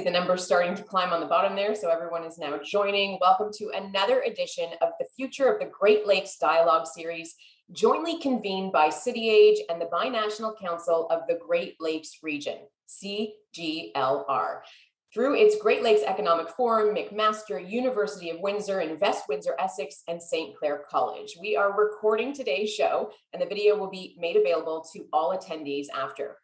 the numbers starting to climb on the bottom there, so everyone is now joining. Welcome to another edition of the Future of the Great Lakes Dialogue Series, jointly convened by CityAge and the Binational Council of the Great Lakes Region, CGLR. Through its Great Lakes Economic Forum, McMaster, University of Windsor, Windsor-Essex, and St. Clair College. We are recording today's show, and the video will be made available to all attendees after.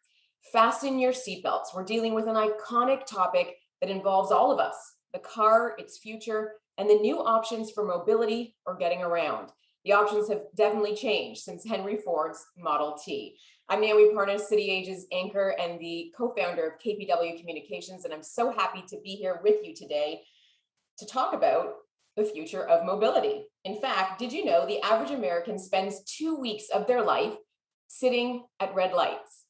Fasten your seatbelts. We're dealing with an iconic topic that involves all of us, the car, its future, and the new options for mobility or getting around. The options have definitely changed since Henry Ford's Model T. I'm Naomi Parnas, CityAge's anchor and the co-founder of KPW Communications, and I'm so happy to be here with you today to talk about the future of mobility. In fact, did you know the average American spends 2 weeks of their life sitting at red lights?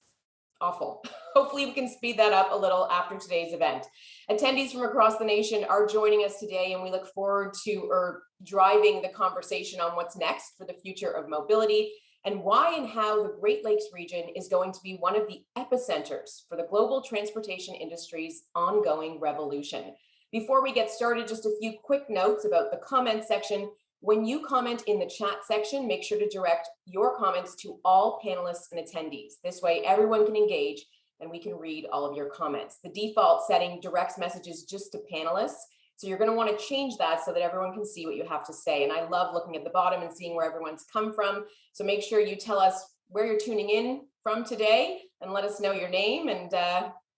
Awful. Hopefully we can speed that up a little after today's event. Attendees from across the nation are joining us today, and we look forward to driving the conversation on what's next for the future of mobility and why and how the Great Lakes region is going to be one of the epicenters for the global transportation industry's ongoing revolution. Before we get started, just a few quick notes about the comment section. When you comment in the chat section, make sure to direct your comments to all panelists and attendees. This way, everyone can engage and we can read all of your comments. The default setting directs messages just to panelists, so you're going to want to change that so that everyone can see what you have to say. And I love looking at the bottom and seeing where everyone's come from. So make sure you tell us where you're tuning in from today and let us know your name. And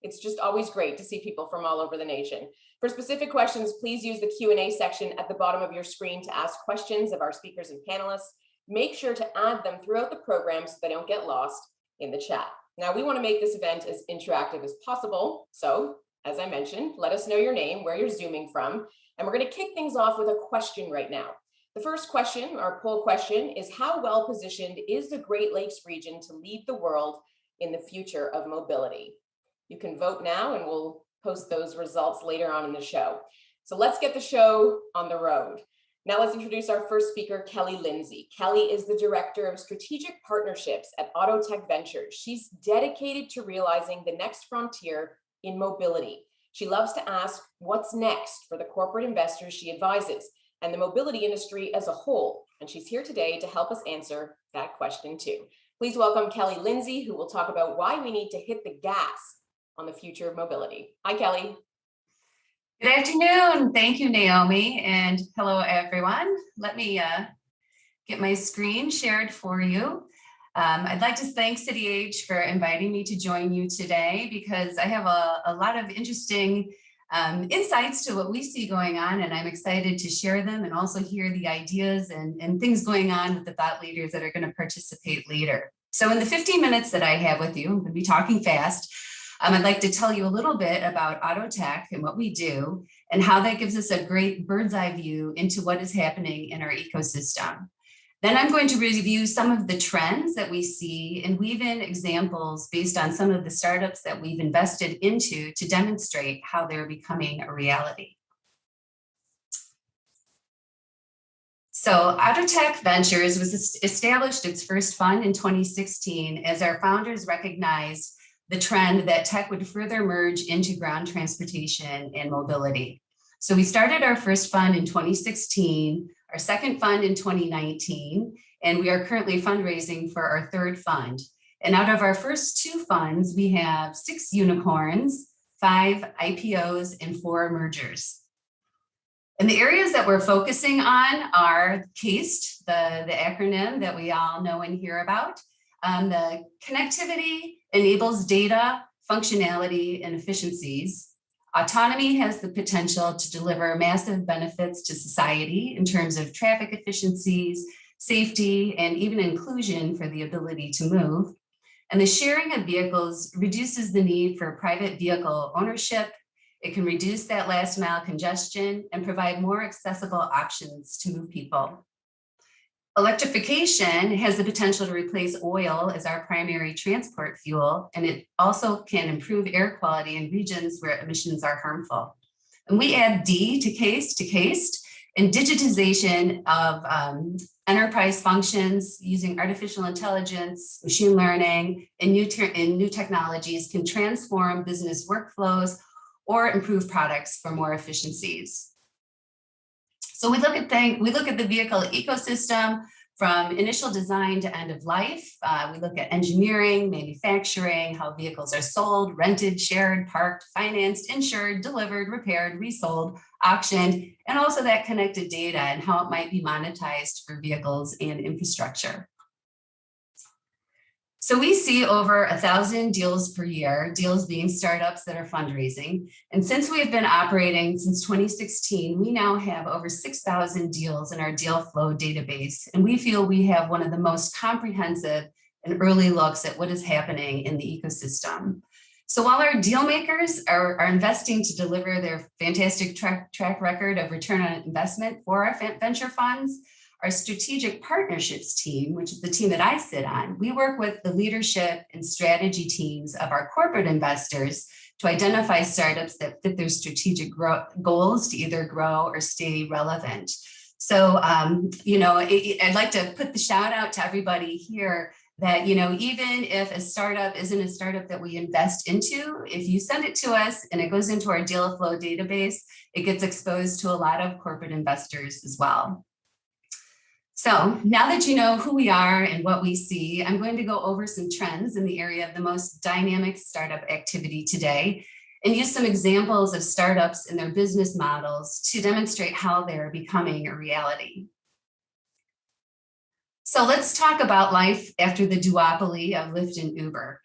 it's just always great to see people from all over the nation. For specific questions, please use the Q&A section at the bottom of your screen to ask questions of our speakers and panelists. Make sure to add them throughout the program so they don't get lost in the chat. Now, we want to make this event as interactive as possible. So, as I mentioned, let us know your name, where you're zooming from, and we're going to kick things off with a question right now. The first question, our poll question, is how well positioned is the Great Lakes region to lead the world in the future of mobility? You can vote now, and we'll post those results later on in the show. So let's get the show on the road. Now let's introduce our first speaker, Kelly Lindsey. Kelly is the Director of Strategic Partnerships at Autotech Ventures. She's dedicated to realizing the next frontier in mobility. She loves to ask what's next for the corporate investors she advises and the mobility industry as a whole. And she's here today to help us answer that question too. Please welcome Kelly Lindsey, who will talk about why we need to hit the gas on the future of mobility. Hi, Kelly. Good afternoon. Thank you, Naomi, and hello, everyone. Let me get my screen shared for you. I'd like to thank CityAge for inviting me to join you today because I have a lot of interesting insights to what we see going on, and I'm excited to share them and also hear the ideas and things going on with the thought leaders that are going to participate later. So in the 15 minutes that I have with you, I'm going to be talking fast. I'd like to tell you a little bit about Autotech and what we do and how that gives us a great bird's eye view into what is happening in our ecosystem. Then I'm going to review some of the trends that we see and weave in examples based on some of the startups that we've invested into to demonstrate how they're becoming a reality. So Autotech Ventures was established its first fund in 2016 as our founders recognized the trend that tech would further merge into ground transportation and mobility. So we started our first fund in 2016, our second fund in 2019, and we are currently fundraising for our third fund. And out of our first two funds, we have 6 unicorns, 5 IPOs, and 4 mergers. And the areas that we're focusing on are CAST, the acronym that we all know and hear about. The connectivity enables data, functionality, and efficiencies. Autonomy has the potential to deliver massive benefits to society in terms of traffic efficiencies, safety, and even inclusion for the ability to move. And the sharing of vehicles reduces the need for private vehicle ownership. It can reduce that last mile congestion and provide more accessible options to move people. Electrification has the potential to replace oil as our primary transport fuel, and it also can improve air quality in regions where emissions are harmful. And we add D to CAST, and digitization of enterprise functions using artificial intelligence, machine learning, and new technologies can transform business workflows or improve products for more efficiencies. So we look at the vehicle ecosystem from initial design to end of life. We look at engineering, manufacturing, how vehicles are sold, rented, shared, parked, financed, insured, delivered, repaired, resold, auctioned, and also that connected data and how it might be monetized for vehicles and infrastructure. So we see over 1,000 deals per year, deals being startups that are fundraising. And since we've been operating since 2016, we now have over 6,000 deals in our deal flow database. And we feel we have one of the most comprehensive and early looks at what is happening in the ecosystem. So while our deal makers are investing to deliver their fantastic track record of return on investment for our venture funds, our strategic partnerships team, which is the team that I sit on, we work with the leadership and strategy teams of our corporate investors to identify startups that fit their strategic goals to either grow or stay relevant. So, I'd like to put the shout out to everybody here that, even if a startup isn't a startup that we invest into, if you send it to us and it goes into our deal flow database, it gets exposed to a lot of corporate investors as well. So now that you know who we are and what we see, I'm going to go over some trends in the area of the most dynamic startup activity today and use some examples of startups and their business models to demonstrate how they're becoming a reality. So let's talk about life after the duopoly of Lyft and Uber.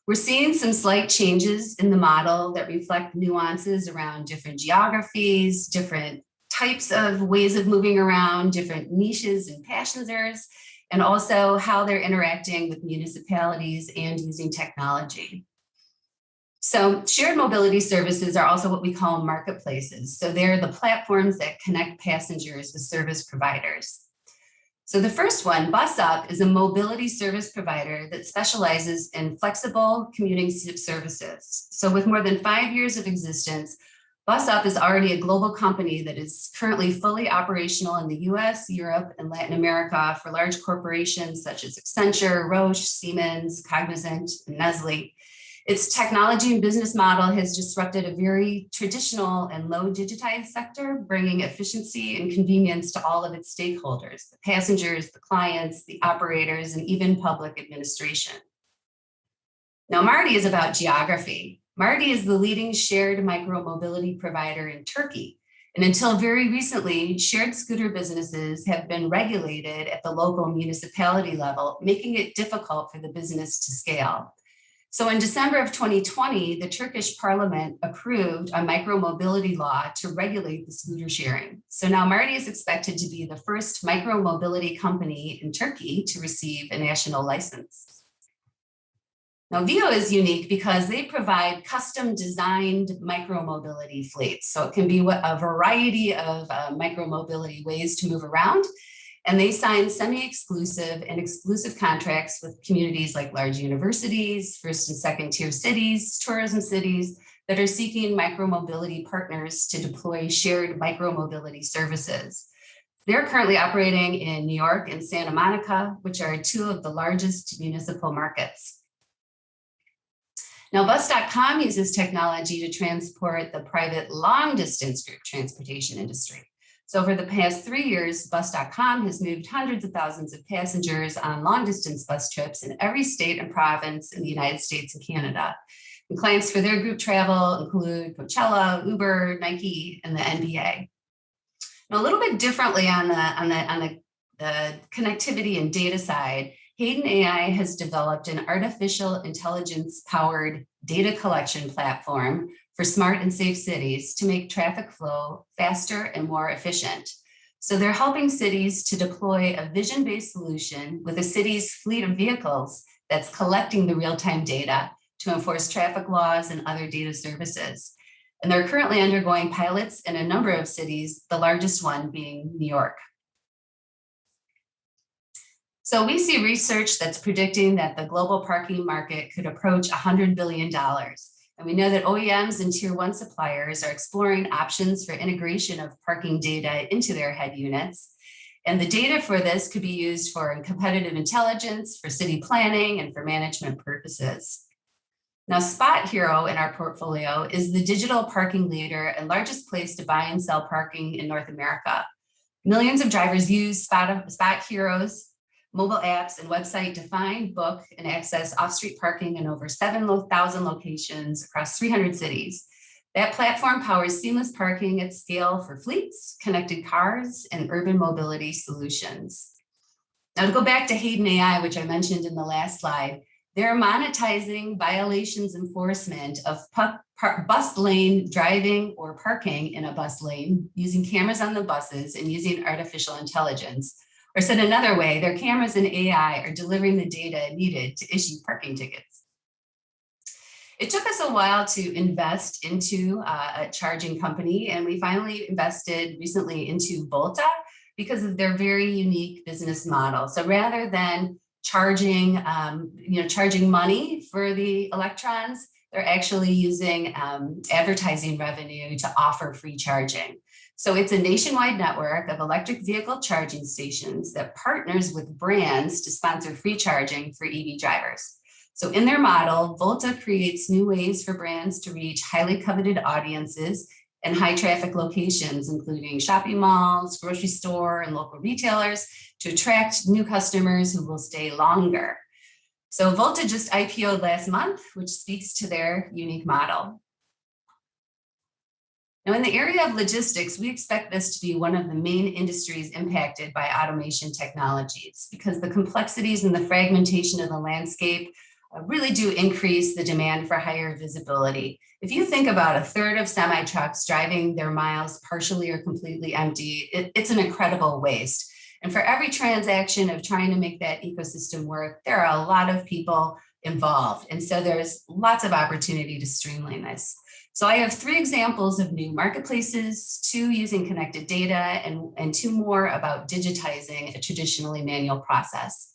We're seeing some slight changes in the model that reflect nuances around different geographies, different types of ways of moving around, different niches and passengers, and also how they're interacting with municipalities and using technology. So shared mobility services are also what we call marketplaces. So they're the platforms that connect passengers with service providers. So the first one, BusUp, is a mobility service provider that specializes in flexible commuting services. So with more than 5 years of existence, BusUp is already a global company that is currently fully operational in the US, Europe, and Latin America for large corporations such as Accenture, Roche, Siemens, Cognizant, and Nestle. Its technology and business model has disrupted a very traditional and low digitized sector, bringing efficiency and convenience to all of its stakeholders, the passengers, the clients, the operators, and even public administration. Now, Marti is about geography. Marti is the leading shared micromobility provider in Turkey. And until very recently, shared scooter businesses have been regulated at the local municipality level, making it difficult for the business to scale. So in December of 2020, the Turkish parliament approved a micromobility law to regulate the scooter sharing. So now Marti is expected to be the first micromobility company in Turkey to receive a national license. Now, Vio is unique because they provide custom designed micromobility fleets. So it can be a variety of micromobility ways to move around. And they sign semi-exclusive and exclusive contracts with communities like large universities, first and second tier cities, tourism cities that are seeking micromobility partners to deploy shared micromobility services. They're currently operating in New York and Santa Monica, which are two of the largest municipal markets. Now, Bus.com uses technology to transport the private long-distance group transportation industry. So over the past 3 years, Bus.com has moved hundreds of thousands of passengers on long-distance bus trips in every state and province in the United States and Canada. And clients for their group travel include Coachella, Uber, Nike, and the NBA. Now, a little bit differently on the connectivity and data side, Hayden AI has developed an artificial intelligence-powered data collection platform for smart and safe cities to make traffic flow faster and more efficient. So they're helping cities to deploy a vision-based solution with a city's fleet of vehicles that's collecting the real-time data to enforce traffic laws and other data services. And they're currently undergoing pilots in a number of cities, the largest one being New York. So we see research that's predicting that the global parking market could approach $100 billion. And we know that OEMs and tier one suppliers are exploring options for integration of parking data into their head units. And the data for this could be used for competitive intelligence, for city planning, and for management purposes. Now, Spot Hero in our portfolio is the digital parking leader and largest place to buy and sell parking in North America. Millions of drivers use Spot Hero's mobile apps and website to find, book, and access off-street parking in over 7,000 locations across 300 cities. That platform powers seamless parking at scale for fleets, connected cars, and urban mobility solutions. Now, to go back to Hayden AI, which I mentioned in the last slide, they're monetizing violations enforcement of bus lane driving or parking in a bus lane using cameras on the buses and using artificial intelligence. Or said another way, their cameras and AI are delivering the data needed to issue parking tickets. It took us a while to invest into a charging company, and we finally invested recently into Volta because of their very unique business model. So rather than charging money for the electrons, they're actually using advertising revenue to offer free charging. So it's a nationwide network of electric vehicle charging stations that partners with brands to sponsor free charging for EV drivers. So in their model, Volta creates new ways for brands to reach highly coveted audiences and high traffic locations, including shopping malls, grocery store, and local retailers, to attract new customers who will stay longer. So Volta just IPO'd last month, which speaks to their unique model. Now, in the area of logistics, we expect this to be one of the main industries impacted by automation technologies because the complexities and the fragmentation of the landscape really do increase the demand for higher visibility. If you think about a third of semi-trucks driving their miles partially or completely empty, it's an incredible waste. And for every transaction of trying to make that ecosystem work, there are a lot of people involved. And so there's lots of opportunity to streamline this. So I have 3 examples of new marketplaces, 2 using connected data, and 2 more about digitizing a traditionally manual process.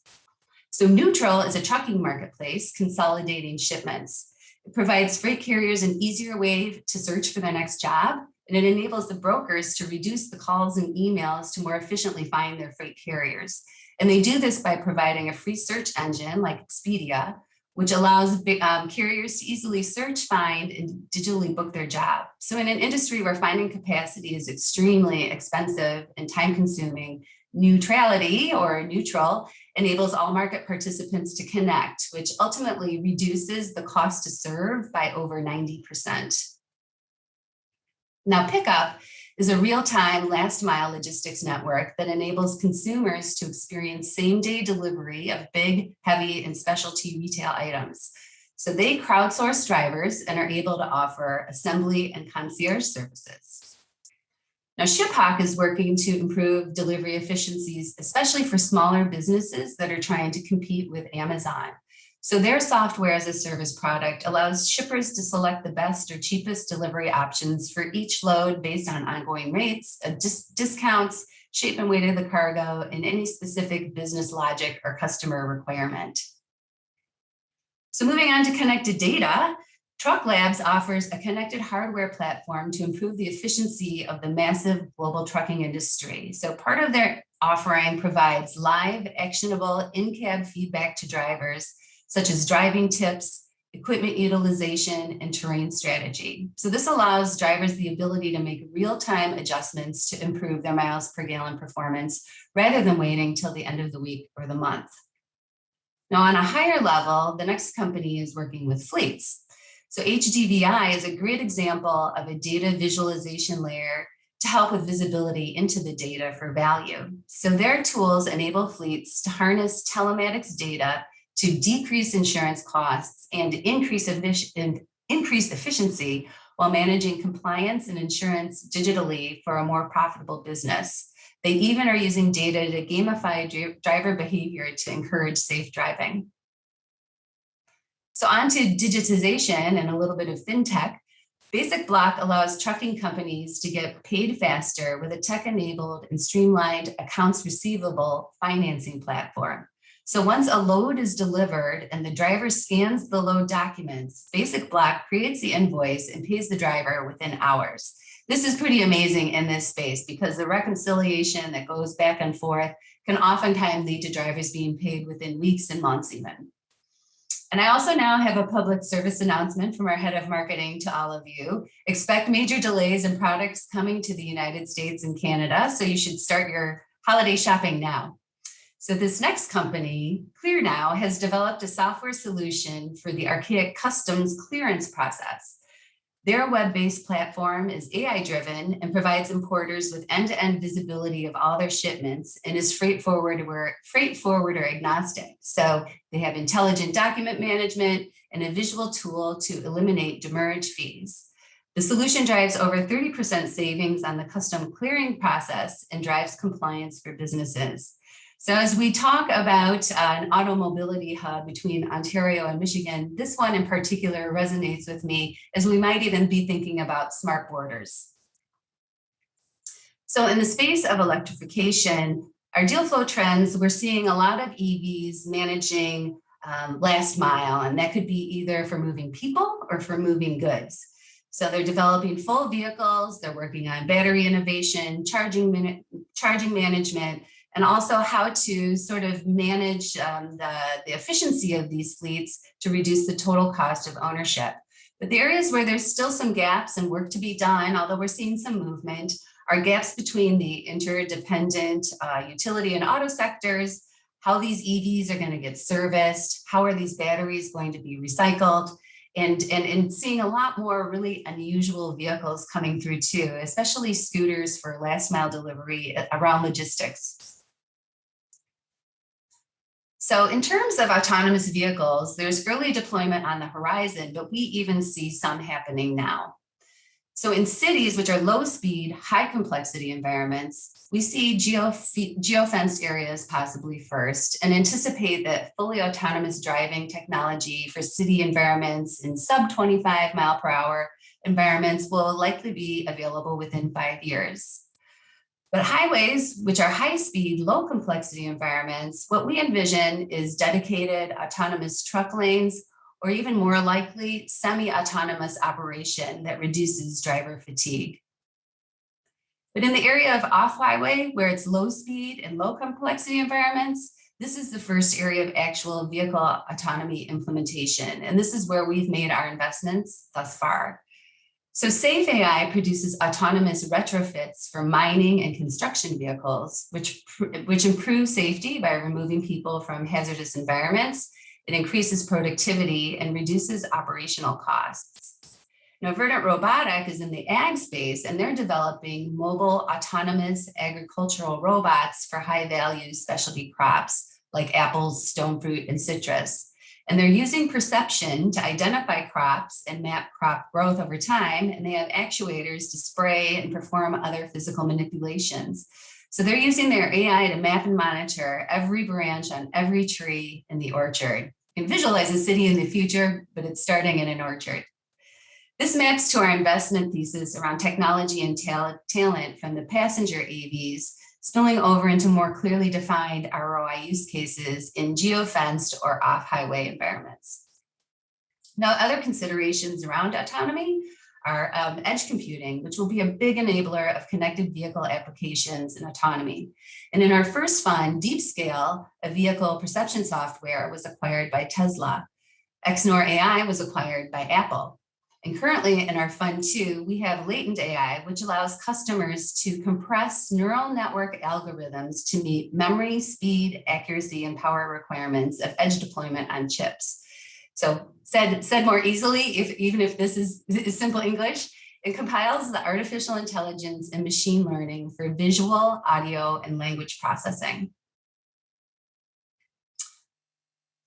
So Neutral is a trucking marketplace consolidating shipments. It provides freight carriers an easier way to search for their next job, and it enables the brokers to reduce the calls and emails to more efficiently find their freight carriers. And they do this by providing a free search engine like Expedia, which allows carriers to easily search, find, and digitally book their job. So in an industry where finding capacity is extremely expensive and time-consuming, neutrality or neutral enables all market participants to connect, which ultimately reduces the cost to serve by over 90%. Now, Pickup is a real-time last-mile logistics network that enables consumers to experience same-day delivery of big, heavy, and specialty retail items. So they crowdsource drivers and are able to offer assembly and concierge services. Now, ShipHawk is working to improve delivery efficiencies, especially for smaller businesses that are trying to compete with Amazon. So their software as a service product allows shippers to select the best or cheapest delivery options for each load based on ongoing rates, discounts, shape and weight of the cargo, and any specific business logic or customer requirement. So moving on to connected data, Truck Labs offers a connected hardware platform to improve the efficiency of the massive global trucking industry. So part of their offering provides live, actionable in-cab feedback to drivers, such as driving tips, equipment utilization, and terrain strategy. So this allows drivers the ability to make real-time adjustments to improve their miles per gallon performance rather than waiting till the end of the week or the month. Now, on a higher level, the next company is working with fleets. So HDVI is a great example of a data visualization layer to help with visibility into the data for value. So their tools enable fleets to harness telematics data to decrease insurance costs and increase efficiency while managing compliance and insurance digitally for a more profitable business. They even are using data to gamify driver behavior to encourage safe driving. So on to digitization and a little bit of fintech. Basic Block allows trucking companies to get paid faster with a tech-enabled and streamlined accounts receivable financing platform. So once a load is delivered and the driver scans the load documents, Basic Block creates the invoice and pays the driver within hours. This is pretty amazing in this space because the reconciliation that goes back and forth can oftentimes lead to drivers being paid within weeks and months even. And I also now have a public service announcement from our head of marketing to all of you. Expect major delays in products coming to the United States and Canada, so you should start your holiday shopping now. So this next company, ClearNow, has developed a software solution for the archaic customs clearance process. Their web-based platform is AI-driven and provides importers with end-to-end visibility of all their shipments and is freight forwarder agnostic. So they have intelligent document management and a visual tool to eliminate demurrage fees. The solution drives over 30% savings on the custom clearing process and drives compliance for businesses. So as we talk about an automobility hub between Ontario and Michigan, this one in particular resonates with me, as we might even be thinking about smart borders. So in the space of electrification, our deal flow trends, we're seeing a lot of EVs managing last mile, and that could be either for moving people or for moving goods. So they're developing full vehicles, they're working on battery innovation, charging management, and also how to sort of manage the efficiency of these fleets to reduce the total cost of ownership. But the areas where there's still some gaps and work to be done, although we're seeing some movement, are gaps between the interdependent utility and auto sectors, how these EVs are going to get serviced, how are these batteries going to be recycled, and seeing a lot more really unusual vehicles coming through too, especially scooters for last mile delivery around logistics. So in terms of autonomous vehicles, there's early deployment on the horizon, but we even see some happening now. So in cities, which are low speed, high complexity environments, we see geofenced areas possibly first, and anticipate that fully autonomous driving technology for city environments in sub 25 mile per hour environments will likely be available within 5 years. But highways, which are high-speed, low-complexity environments, what we envision is dedicated autonomous truck lanes, or even more likely, semi-autonomous operation that reduces driver fatigue. But in the area of off-highway, where it's low-speed and low-complexity environments, this is the first area of actual vehicle autonomy implementation, and this is where we've made our investments thus far. So Safe AI produces autonomous retrofits for mining and construction vehicles, which improve safety by removing people from hazardous environments. It increases productivity and reduces operational costs. Now, Verdant Robotic is in the ag space, and they're developing mobile autonomous agricultural robots for high-value specialty crops like apples, stone fruit, and citrus. And they're using perception to identify crops and map crop growth over time. And they have actuators to spray and perform other physical manipulations. So they're using their AI to map and monitor every branch on every tree in the orchard. You can visualize a city in the future, but it's starting in an orchard. This maps to our investment thesis around technology and talent from the passenger AVs, spilling over into more clearly defined ROI use cases in geofenced or off-highway environments. Now, other considerations around autonomy are edge computing, which will be a big enabler of connected vehicle applications and autonomy. And in our first fund, DeepScale, a vehicle perception software, was acquired by Tesla. Xnor AI was acquired by Apple. And currently in our fund 2, we have latent AI, which allows customers to compress neural network algorithms to meet memory, speed, accuracy, and power requirements of edge deployment on chips. So said more easily, even if this is simple English, it compiles the artificial intelligence and machine learning for visual, audio, and language processing.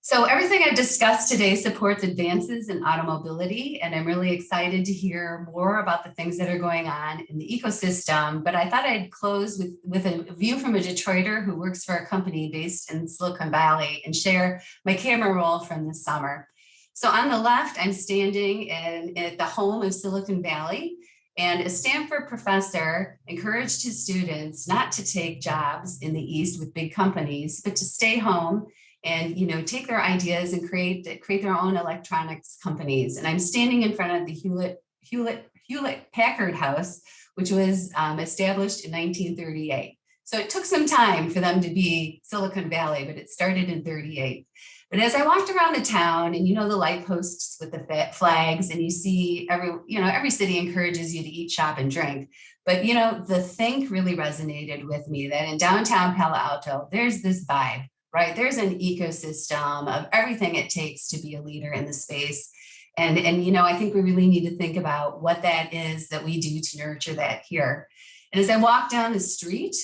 So everything I've discussed today supports advances in automobility, and I'm really excited to hear more about the things that are going on in the ecosystem. But I thought I'd close with a view from a Detroiter who works for a company based in Silicon Valley and share my camera roll from this summer. So on the left, I'm standing at the home of Silicon Valley, and a Stanford professor encouraged his students not to take jobs in the East with big companies, but to stay home and take their ideas and create their own electronics companies. And I'm standing in front of the Hewlett Packard House, which was established in 1938. So it took some time for them to be Silicon Valley, but it started in 38. But as I walked around the town, and the light posts with the flags, and you see every city encourages you to eat, shop, and drink. But the think really resonated with me, that in downtown Palo Alto, there's this vibe, right? There's an ecosystem of everything it takes to be a leader in the space. And I think we really need to think about what that is that we do to nurture that here. And as I walked down the street,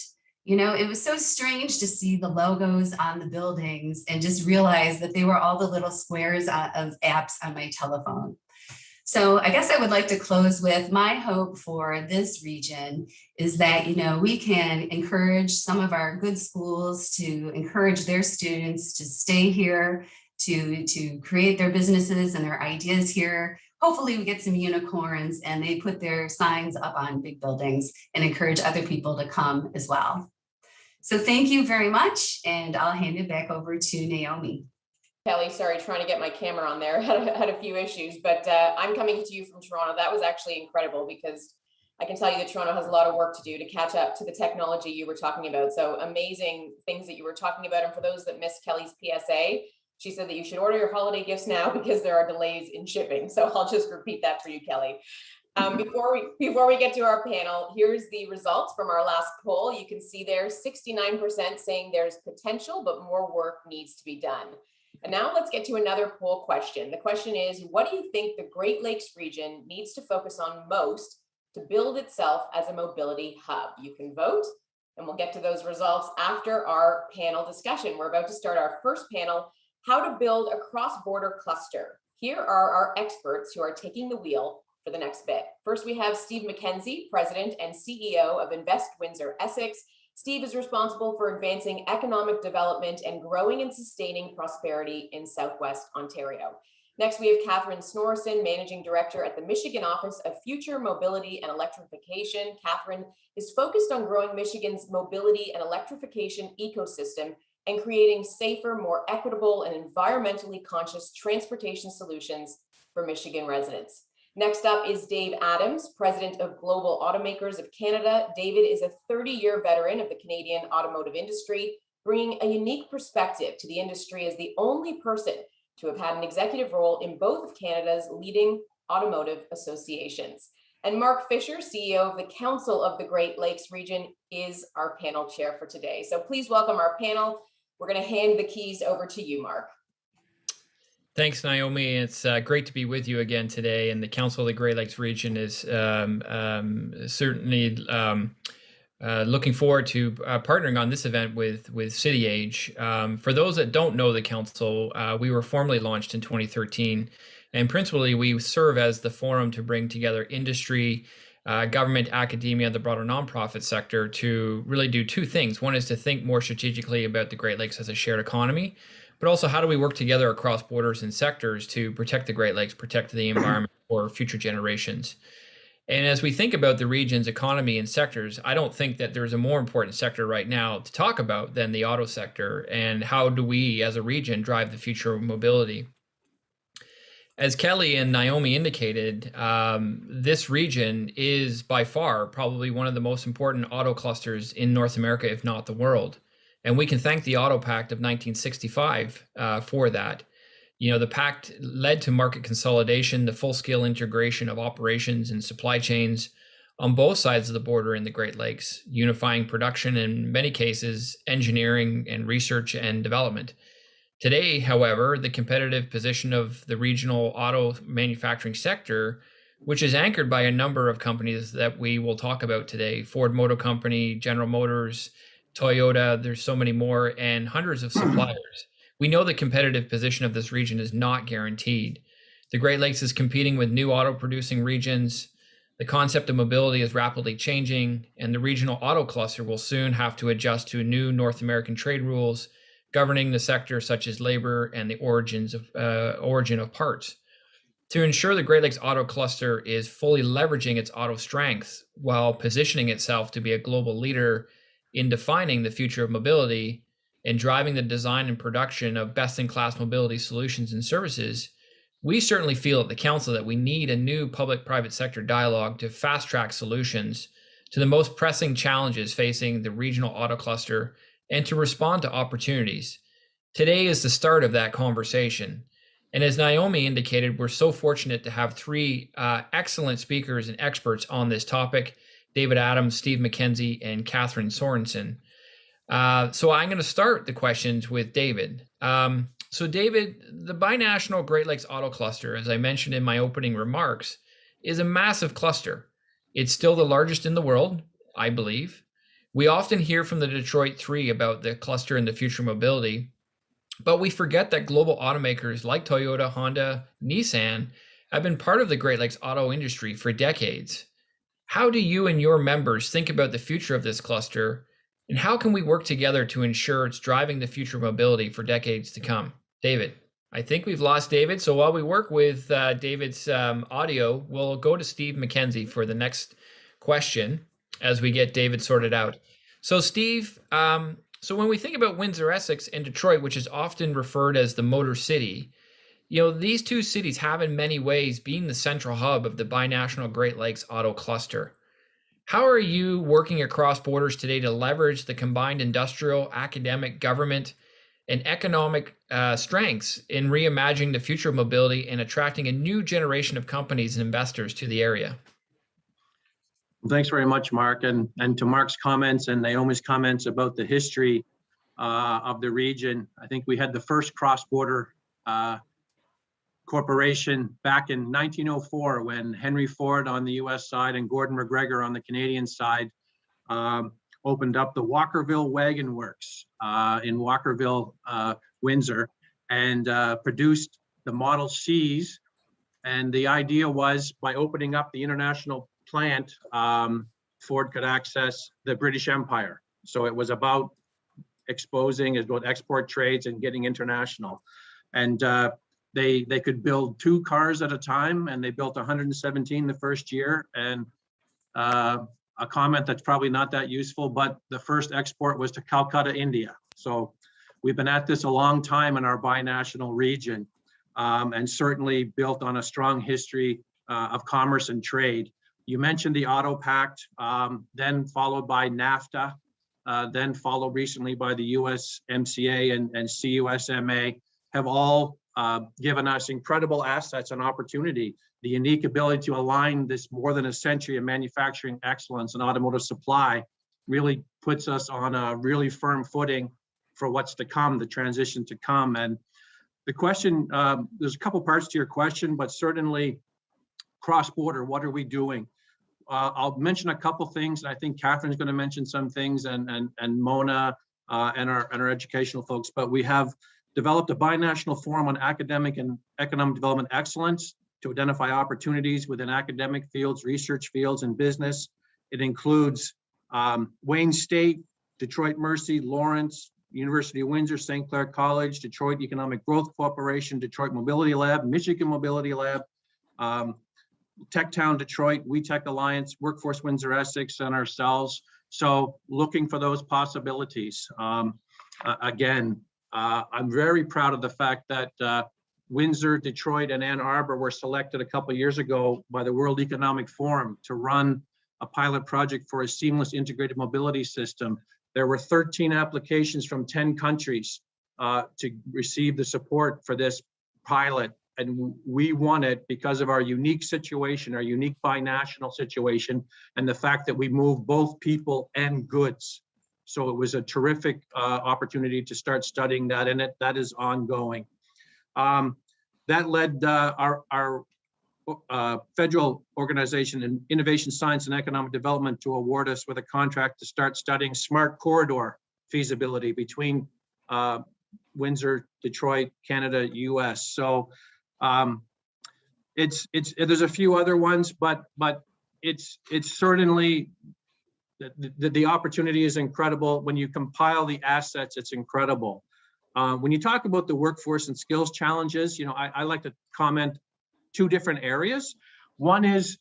it was so strange to see the logos on the buildings and just realize that they were all the little squares of apps on my telephone. So I guess I would like to close with my hope for this region is that, we can encourage some of our good schools to encourage their students to stay here, to create their businesses and their ideas here. Hopefully we get some unicorns and they put their signs up on big buildings and encourage other people to come as well. So thank you very much. And I'll hand it back over to Naomi. Kelly, sorry, trying to get my camera on there. Had a few issues, but I'm coming to you from Toronto. That was actually incredible because I can tell you that Toronto has a lot of work to do to catch up to the technology you were talking about. So amazing things that you were talking about. And for those that missed Kelly's PSA, she said that you should order your holiday gifts now because there are delays in shipping. So I'll just repeat that for you, Kelly. Before we get to our panel, here's the results from our last poll. You can see there 69% saying there's potential, but more work needs to be done. And now let's get to another poll question. The question is, what do you think the Great Lakes region needs to focus on most to build itself as a mobility hub? You can vote, and we'll get to those results after our panel discussion. We're about to start our first panel, how to build a cross-border cluster. Here are our experts who are taking the wheel for the next bit. First, we have Steve McKenzie, President and CEO of Detroit-Windsor-Essex. Steve is responsible for advancing economic development and growing and sustaining prosperity in Southwest Ontario. Next, we have Catherine Snorrison, Managing Director at the Michigan Office of Future Mobility and Electrification. Catherine is focused on growing Michigan's mobility and electrification ecosystem and creating safer, more equitable, and environmentally conscious transportation solutions for Michigan residents. Next up is Dave Adams, President of Global Automakers of Canada. David is a 30-year veteran of the Canadian automotive industry, bringing a unique perspective to the industry as the only person to have had an executive role in both of Canada's leading automotive associations. And Mark Fisher, CEO of the Council of the Great Lakes Region, is our panel chair for today. So please welcome our panel. We're going to hand the keys over to you, Mark. Thanks, Naomi. It's great to be with you again today. And the Council of the Great Lakes Region is certainly looking forward to partnering on this event with CityAge. For those that don't know the Council, we were formally launched in 2013. And principally, we serve as the forum to bring together industry, government, academia, the broader nonprofit sector to really do two things. One is to think more strategically about the Great Lakes as a shared economy, but also how do we work together across borders and sectors to protect the Great Lakes, protect the environment for future generations. And as we think about the region's economy and sectors, I don't think that there's a more important sector right now to talk about than the auto sector, and how do we as a region drive the future of mobility. As Kelly and Naomi indicated, this region is by far probably one of the most important auto clusters in North America, if not the world. And we can thank the Auto Pact of 1965 for that. The pact led to market consolidation, the full-scale integration of operations and supply chains on both sides of the border in the Great Lakes, unifying production, in many cases, engineering and research and development. Today, however, the competitive position of the regional auto manufacturing sector, which is anchored by a number of companies that we will talk about today, Ford Motor Company, General Motors, Toyota, there's so many more, and hundreds of suppliers. We know the competitive position of this region is not guaranteed. The Great Lakes is competing with new auto producing regions. The concept of mobility is rapidly changing, and the regional auto cluster will soon have to adjust to new North American trade rules governing the sector, such as labor and the origin of parts. To ensure the Great Lakes auto cluster is fully leveraging its auto strengths while positioning itself to be a global leader in defining the future of mobility and driving the design and production of best-in-class mobility solutions and services, we certainly feel at the Council that we need a new public-private sector dialogue to fast-track solutions to the most pressing challenges facing the regional auto cluster and to respond to opportunities. Today is the start of that conversation. And as Naomi indicated, we're so fortunate to have three excellent speakers and experts on this topic: David Adams, Steve McKenzie, and Catherine Snorrison. So I'm going to start the questions with David. So David, the binational Great Lakes Auto Cluster, as I mentioned in my opening remarks, is a massive cluster. It's still the largest in the world, I believe. We often hear from the Detroit Three about the cluster and the future mobility, but we forget that global automakers like Toyota, Honda, Nissan have been part of the Great Lakes auto industry for decades. How do you and your members think about the future of this cluster, and how can we work together to ensure it's driving the future of mobility for decades to come? David, I think we've lost David. So while we work with David's audio, we'll go to Steve McKenzie for the next question as we get David sorted out. So Steve, so when we think about Windsor-Essex and Detroit, which is often referred as the Motor City, these two cities have in many ways been the central hub of the binational Great Lakes auto cluster. How are you working across borders today to leverage the combined industrial, academic, government, and economic strengths in reimagining the future of mobility and attracting a new generation of companies and investors to the area? Thanks very much, Mark. And to Mark's comments and Naomi's comments about the history of the region, I think we had the first cross-border corporation back in 1904 when Henry Ford on the US side and Gordon McGregor on the Canadian side opened up the Walkerville Wagon Works in Walkerville, Windsor, and produced the Model Cs. And the idea was, by opening up the international plant, Ford could access the British Empire. So it was about exposing, about export trades and getting international. And they could build 2 cars at a time, and they built 117 the first year. And a comment that's probably not that useful, but the first export was to Calcutta, India. So we've been at this a long time in our binational region, and certainly built on a strong history of commerce and trade. You mentioned the Auto Pact, then followed by NAFTA, then followed recently by the USMCA and CUSMA, have all given us incredible assets and opportunity. The unique ability to align this more than a century of manufacturing excellence and automotive supply really puts us on a really firm footing for what's to come, the transition to come. And the question, there's a couple parts to your question, but certainly cross-border, what are we doing? I'll mention a couple things. I think Catherine's going to mention some things, and Mona and our educational folks. But we have developed a binational forum on academic and economic development excellence to identify opportunities within academic fields, research fields, and business. It includes Wayne State, Detroit Mercy, Lawrence, University of Windsor, St. Clair College, Detroit Economic Growth Corporation, Detroit Mobility Lab, Michigan Mobility Lab, Tech Town Detroit, We Tech Alliance, Workforce Windsor-Essex, and ourselves. So looking for those possibilities. Again, I'm very proud of the fact that Windsor, Detroit, and Ann Arbor were selected a couple of years ago by the World Economic Forum to run a pilot project for a seamless integrated mobility system. There were 13 applications from 10 countries to receive the support for this pilot. And we won it because of our unique situation, our unique binational situation, and the fact that we move both people and goods. So it was a terrific opportunity to start studying that, and that is ongoing. That led our federal organization in Innovation, Science, and Economic Development to award us with a contract to start studying smart corridor feasibility between Windsor, Detroit, Canada, US. So there's a few other ones, but it's certainly the opportunity is incredible. When you compile the assets, it's incredible. When you talk about the workforce and skills challenges, I like to comment 2 different areas. One is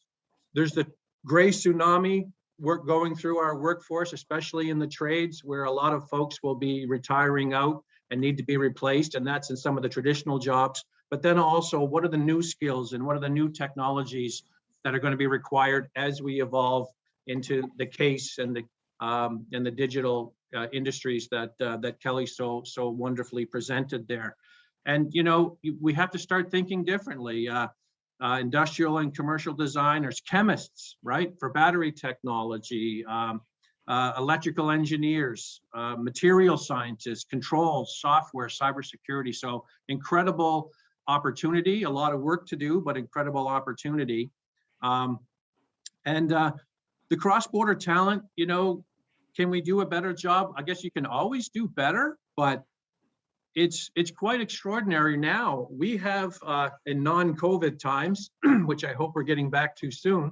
there's the gray tsunami work going through our workforce, especially in the trades, where a lot of folks will be retiring out and need to be replaced, and that's in some of the traditional jobs. But then also, what are the new skills and what are the new technologies that are going to be required as we evolve into the CASE and and the digital industries that Kelly so wonderfully presented there. And we have to start thinking differently. Industrial and commercial designers, chemists, right, for battery technology, electrical engineers, material scientists, controls, software, cybersecurity. So incredible opportunity, a lot of work to do, but incredible opportunity. And the cross-border talent, can we do a better job? I guess you can always do better, but it's quite extraordinary now. We have, in non-COVID times, which I hope we're getting back to soon,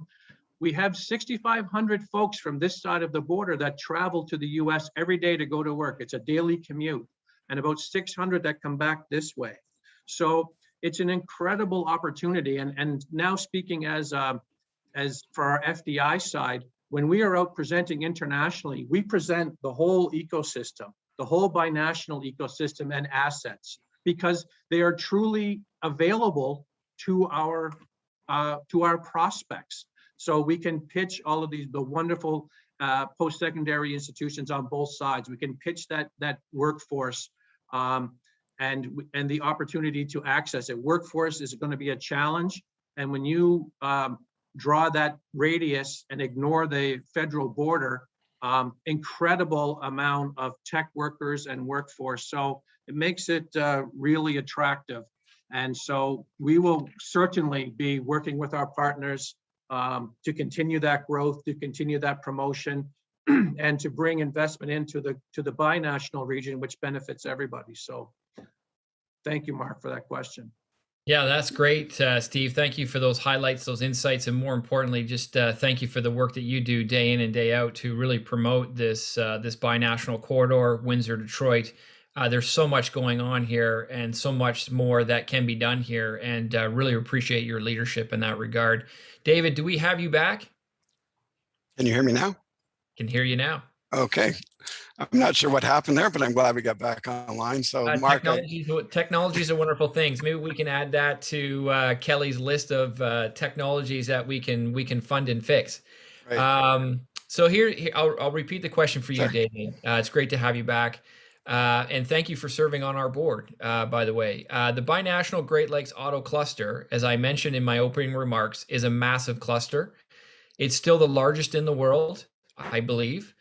we have 6,500 folks from this side of the border that travel to the US every day to go to work. It's a daily commute, and about 600 that come back this way. So it's an incredible opportunity. And now speaking as for our FDI side, when we are out presenting internationally, we present the whole ecosystem, the whole binational ecosystem and assets, because they are truly available to our prospects. So we can pitch all of the wonderful post-secondary institutions on both sides. We can pitch that workforce and the opportunity to access it. Workforce is going to be a challenge, and when you draw that radius and ignore the federal border, incredible amount of tech workers and workforce. So it makes it really attractive. And so we will certainly be working with our partners to continue that growth, to continue that promotion, and to bring investment into the binational region, which benefits everybody. So thank you, Mark, for that question. Yeah, that's great, Steve. Thank you for those highlights, those insights, and more importantly, just thank you for the work that you do day in and day out to really promote this binational corridor, Windsor, Detroit. There's so much going on here and so much more that can be done here, and really appreciate your leadership in that regard. David, do we have you back? Can you hear me now? Can hear you now. Okay. I'm not sure what happened there, but I'm glad we got back online. So Mark, technologies are wonderful things. Maybe we can add that to Kelly's list of technologies that we can fund and fix. Right. So here I'll repeat the question for you, sure. David. It's great to have you back. And thank you for serving on our board, by the way. The binational Great Lakes Auto Cluster, as I mentioned in my opening remarks, is a massive cluster. It's still the largest in the world, I believe.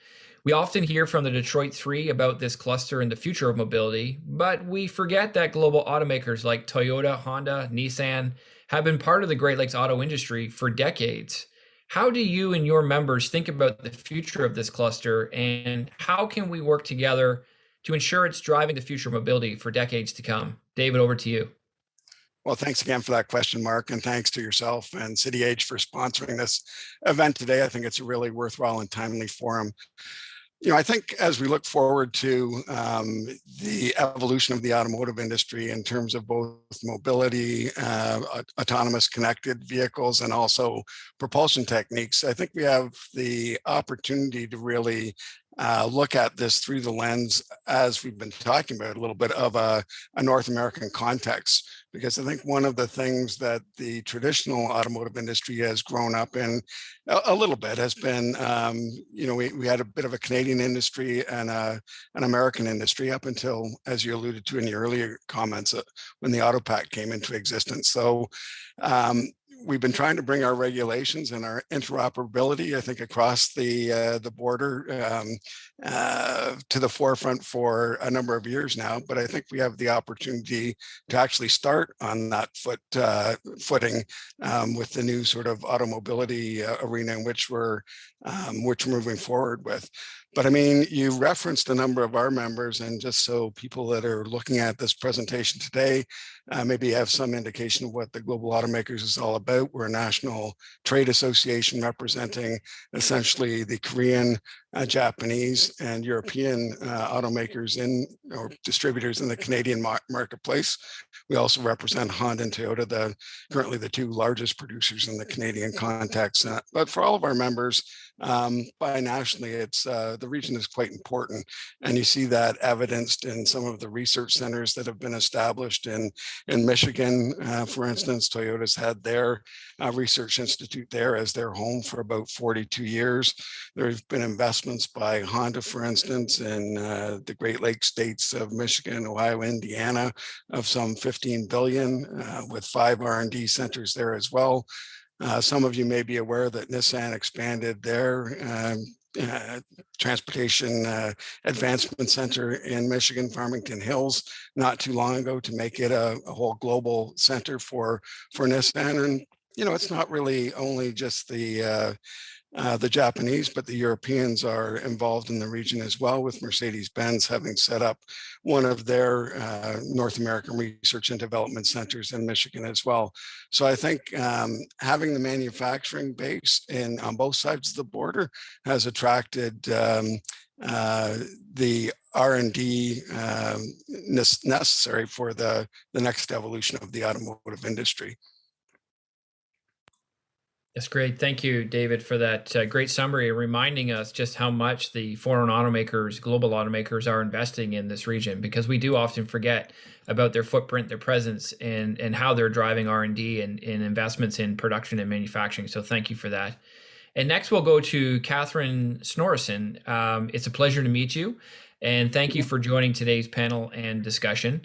We often hear from the Detroit 3 about this cluster and the future of mobility, but we forget that global automakers like Toyota, Honda, Nissan have been part of the Great Lakes auto industry for decades. How do you and your members think about the future of this cluster, and how can we work together to ensure it's driving the future of mobility for decades to come? David, over to you. Well, thanks again for that question, Mark, and thanks to yourself and CityAge for sponsoring this event today. I think it's a really worthwhile and timely forum. I think as we look forward to the evolution of the automotive industry in terms of both mobility, autonomous connected vehicles, and also propulsion techniques, I think we have the opportunity to really look at this through the lens, as we've been talking about, a little bit of a North American context. Because I think one of the things that the traditional automotive industry has grown up in a little bit has been, we had a bit of a Canadian industry and an American industry up until, as you alluded to in your earlier comments, when the Auto Pact came into existence. So we've been trying to bring our regulations and our interoperability, I think, across the border to the forefront for a number of years now. But I think we have the opportunity to actually start on that footing with the new sort of automobility arena in which we're moving forward with. But I mean, you referenced a number of our members, and just so people that are looking at this presentation today maybe have some indication of what the Global Automakers is all about. We're a national trade association representing essentially the Korean, Japanese, and European automakers or distributors in the Canadian marketplace. We also represent Honda and Toyota, currently the two largest producers in the Canadian context. But for all of our members, binationally, it's the region is quite important, and you see that evidenced in some of the research centers that have been established in Michigan. For instance, Toyota's had their research institute there as their home for about 42 years. There's been investments by Honda, for instance, in the Great Lakes states of Michigan, Ohio, Indiana, of some 15 billion, with 5 R&D centers there as well. Some of you may be aware that Nissan expanded their transportation advancement center in Michigan, Farmington Hills, not too long ago, to make it a whole global center for Nissan. And it's not really only just the Japanese, but the Europeans are involved in the region as well, with Mercedes-Benz having set up one of their North American research and development centers in Michigan as well. So I think having the manufacturing base on both sides of the border has attracted the R&D necessary for the next evolution of the automotive industry. That's great. Thank you, David, for that great summary, reminding us just how much the foreign automakers, global automakers, are investing in this region, because we do often forget about their footprint, their presence, and how they're driving R&D and investments in production and manufacturing. So thank you for that. And next we'll go to Catherine Snorrison. It's a pleasure to meet you, and thank you for joining today's panel and discussion.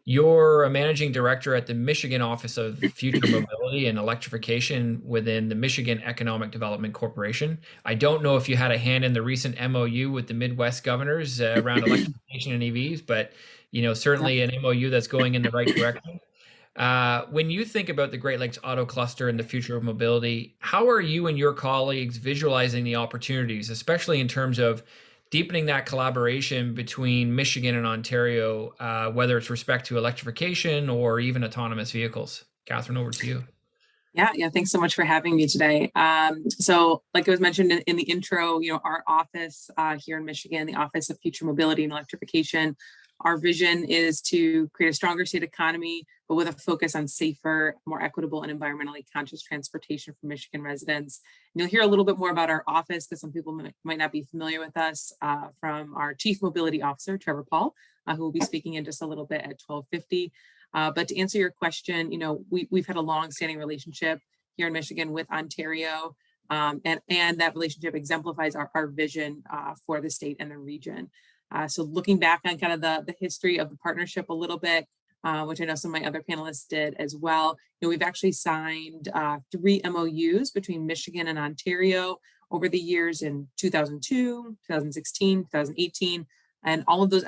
You're a managing director at the Michigan Office of Future Mobility and Electrification within the Michigan Economic Development Corporation. I don't know if you had a hand in the recent MOU with the Midwest governors around electrification and EVs, but certainly an MOU that's going in the right direction. When you think about the Great Lakes Auto Cluster and the future of mobility, how are you and your colleagues visualizing the opportunities, especially in terms of deepening that collaboration between Michigan and Ontario, whether it's respect to electrification or even autonomous vehicles? Catherine, over to you. Yeah. Thanks so much for having me today. So like it was mentioned in the intro, our office here in Michigan, the Office of Future Mobility and Electrification, our vision is to create a stronger state economy, but with a focus on safer, more equitable, and environmentally conscious transportation for Michigan residents. And you'll hear a little bit more about our office, because some people might not be familiar with us, from our Chief Mobility Officer, Trevor Paul, who will be speaking in just a little bit at 12:50. But to answer your question, we've had a long-standing relationship here in Michigan with Ontario, and that relationship exemplifies our vision for the state and the region. So looking back on kind of the history of the partnership a little bit, which I know some of my other panelists did as well, we've actually signed 3 MOUs between Michigan and Ontario over the years in 2002, 2016, 2018. And all of those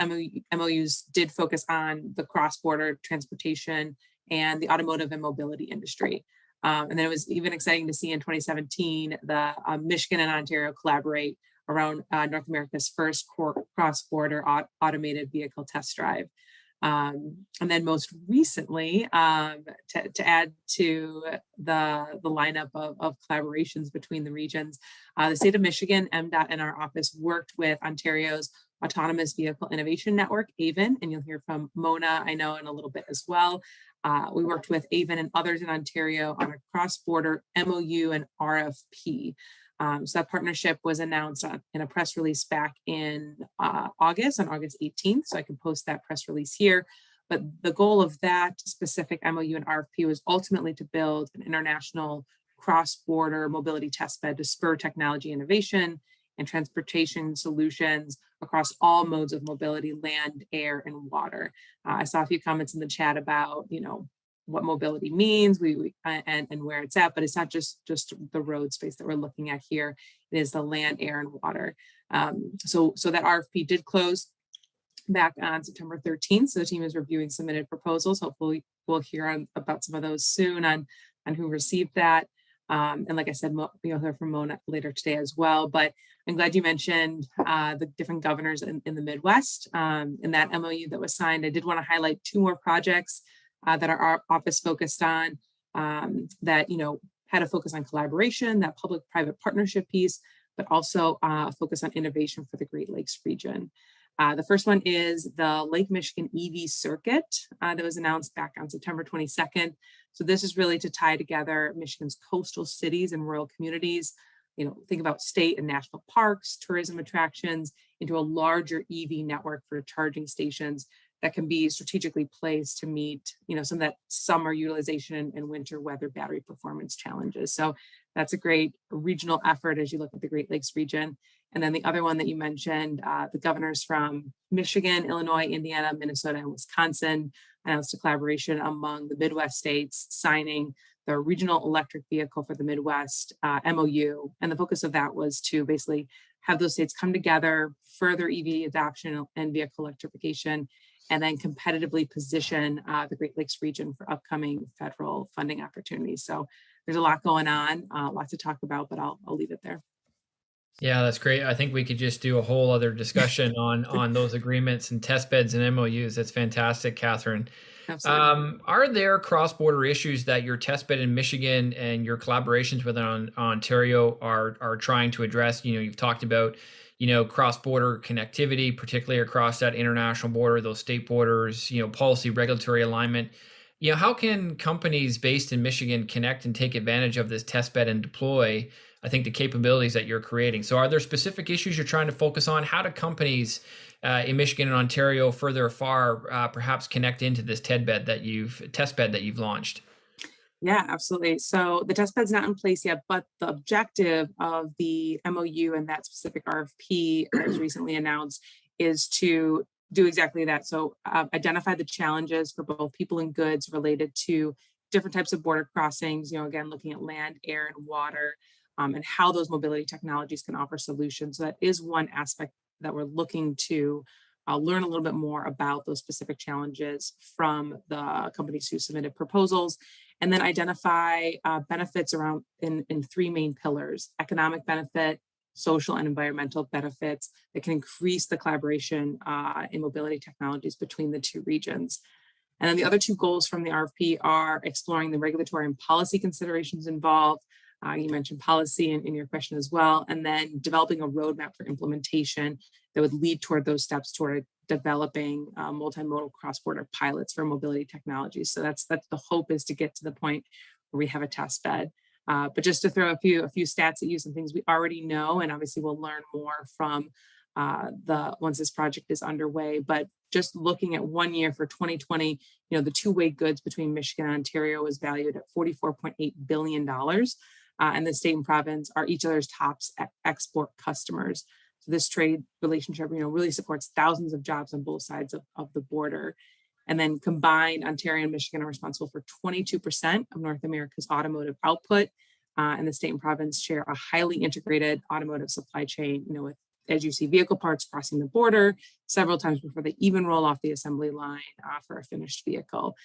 MOUs did focus on the cross-border transportation and the automotive and mobility industry. And then it was even exciting to see in 2017, the Michigan and Ontario collaborate around North America's first cross-border automated vehicle test drive. And then most recently, to add to the lineup of collaborations between the regions, the state of Michigan, MDOT, and our office worked with Ontario's Autonomous Vehicle Innovation Network, AVIN, and you'll hear from Mona, I know, in a little bit as well. We worked with AVIN and others in Ontario on a cross-border MOU and RFP. So that partnership was announced in a press release back in August, on August 18th. So I can post that press release here. But the goal of that specific MOU and RFP was ultimately to build an international cross-border mobility testbed to spur technology innovation and transportation solutions across all modes of mobility, land, air, and water. I saw a few comments in the chat about, what mobility means and where it's at, but it's not just the road space that we're looking at here. It is the land, air, and water. So that RFP did close back on September 13th. So the team is reviewing submitted proposals. Hopefully we'll hear about some of those soon on who received that. And like I said, you'll hear from Mona later today as well. But I'm glad you mentioned the different governors in the Midwest. In that MOU that was signed, I did want to highlight 2 more projects that our office focused on, that had a focus on collaboration, that public-private partnership piece, but also focus on innovation for the Great Lakes region. The first one is the Lake Michigan EV Circuit that was announced back on September 22nd. So this is really to tie together Michigan's coastal cities and rural communities think about state and national parks, tourism attractions, into a larger EV network for charging stations that can be strategically placed to meet, some of that summer utilization and winter weather battery performance challenges. So that's a great regional effort as you look at the Great Lakes region. And then the other one that you mentioned, the governors from Michigan, Illinois, Indiana, Minnesota, and Wisconsin announced a collaboration among the Midwest states signing the Regional Electric Vehicle for the Midwest MOU. And the focus of that was to basically have those states come together, further EV adoption and vehicle electrification, and then competitively position the Great Lakes region for upcoming federal funding opportunities. So there's a lot going on, lots to talk about, but I'll leave it there. Yeah, that's great. I think we could just do a whole other discussion on those agreements and test beds and MOUs. That's fantastic, Catherine. Absolutely. Are there cross-border issues that your test bed in Michigan and your collaborations with Ontario are trying to address? You've talked about, cross-border connectivity, particularly across that international border, those state borders, policy, regulatory alignment. How can companies based in Michigan connect and take advantage of this test bed and deploy, I think, the capabilities that you're creating? So are there specific issues you're trying to focus on? How do companies in Michigan and Ontario further afar perhaps connect into this test bed that you've launched? Yeah, absolutely. So the test bed's not in place yet, but the objective of the MOU and that specific RFP that was recently announced is to do exactly that. So identify the challenges for both people and goods related to different types of border crossings, again, looking at land, air, and water, and how those mobility technologies can offer solutions. So that is one aspect that we're looking to learn a little bit more about those specific challenges from the companies who submitted proposals, and then identify benefits around in three main pillars: economic benefit, social and environmental benefits that can increase the collaboration in mobility technologies between the two regions. And then the other two goals from the RFP are exploring the regulatory and policy considerations involved. You mentioned policy in your question as well, and then developing a roadmap for implementation that would lead toward those steps toward developing multimodal cross-border pilots for mobility technologies. So that's the hope, is to get to the point where we have a test bed. But just to throw a few stats at you, some things we already know, and obviously we'll learn more from once this project is underway. But just looking at 1 year for 2020, the two-way goods between Michigan and Ontario was valued at $44.8 billion. And the state and province are each other's top export customers. So this trade relationship, really supports thousands of jobs on both sides of the border. And then combined, Ontario and Michigan are responsible for 22% of North America's automotive output. And the state and province share a highly integrated automotive supply chain, with, as you see, vehicle parts crossing the border several times before they even roll off the assembly line for a finished vehicle.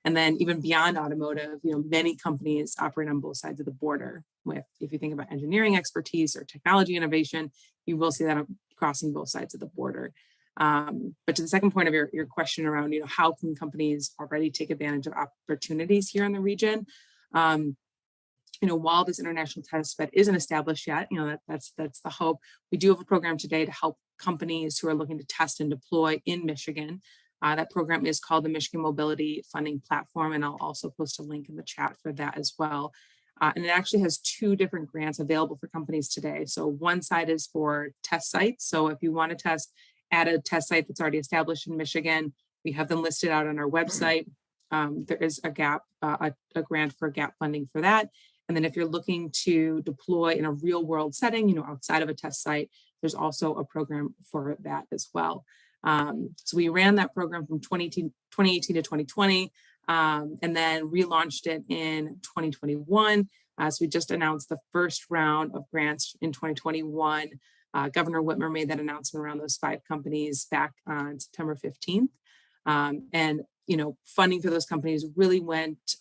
And then even beyond automotive, many companies operate on both sides of the border. If you think about engineering expertise or technology innovation, you will see that crossing both sides of the border. But to the second point of your question around, how can companies already take advantage of opportunities here in the region? While this international test bed isn't established yet, that's the hope. We do have a program today to help companies who are looking to test and deploy in Michigan. That program is called the Michigan Mobility Funding Platform, and I'll also post a link in the chat for that as well. And it actually has two different grants available for companies today. So one side is for test sites. So if you want to test at a test site that's already established in Michigan, we have them listed out on our website. There is a grant for gap funding for that. And then if you're looking to deploy in a real world setting, outside of a test site, there's also a program for that as well. So we ran that program from 2018 to 2020, and then relaunched it in 2021. So we just announced the first round of grants in 2021. Governor Whitmer made that announcement around those 5 companies back on September 15th. And funding for those companies really went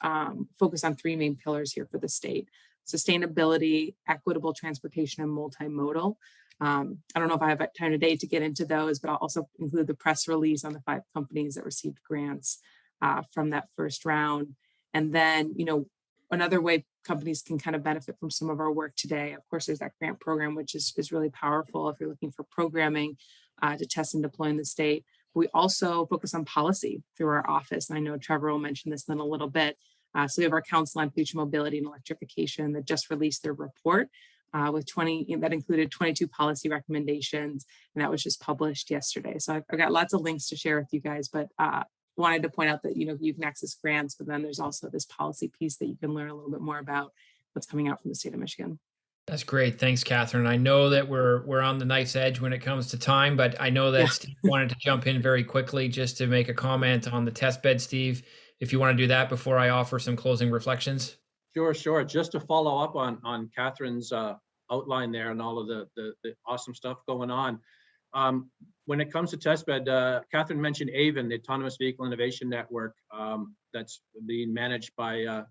focused on 3 main pillars here for the state: sustainability, equitable transportation, and multimodal. I don't know if I have time today to get into those, but I'll also include the press release on the 5 companies that received grants from that first round. And then, another way companies can kind of benefit from some of our work today, of course, there's that grant program, which is really powerful if you're looking for programming to test and deploy in the state. We also focus on policy through our office. And I know Trevor will mention this in a little bit. So we have our Council on Future Mobility and Electrification that just released their report. with 20, that included 22 policy recommendations, and that was just published yesterday. So I've got lots of links to share with you guys, but wanted to point out that, you can access grants, but then there's also this policy piece that you can learn a little bit more about what's coming out from the state of Michigan. That's great. Thanks, Catherine. I know that we're on the knife's edge when it comes to time, but I know that Steve wanted to jump in very quickly just to make a comment on the test bed. Steve, if you want to do that before I offer some closing reflections. Sure. Just to follow up on Catherine's outline there and all of the awesome stuff going on. When it comes to testbed, Catherine mentioned AVIN, the Autonomous Vehicle Innovation Network, that's being managed by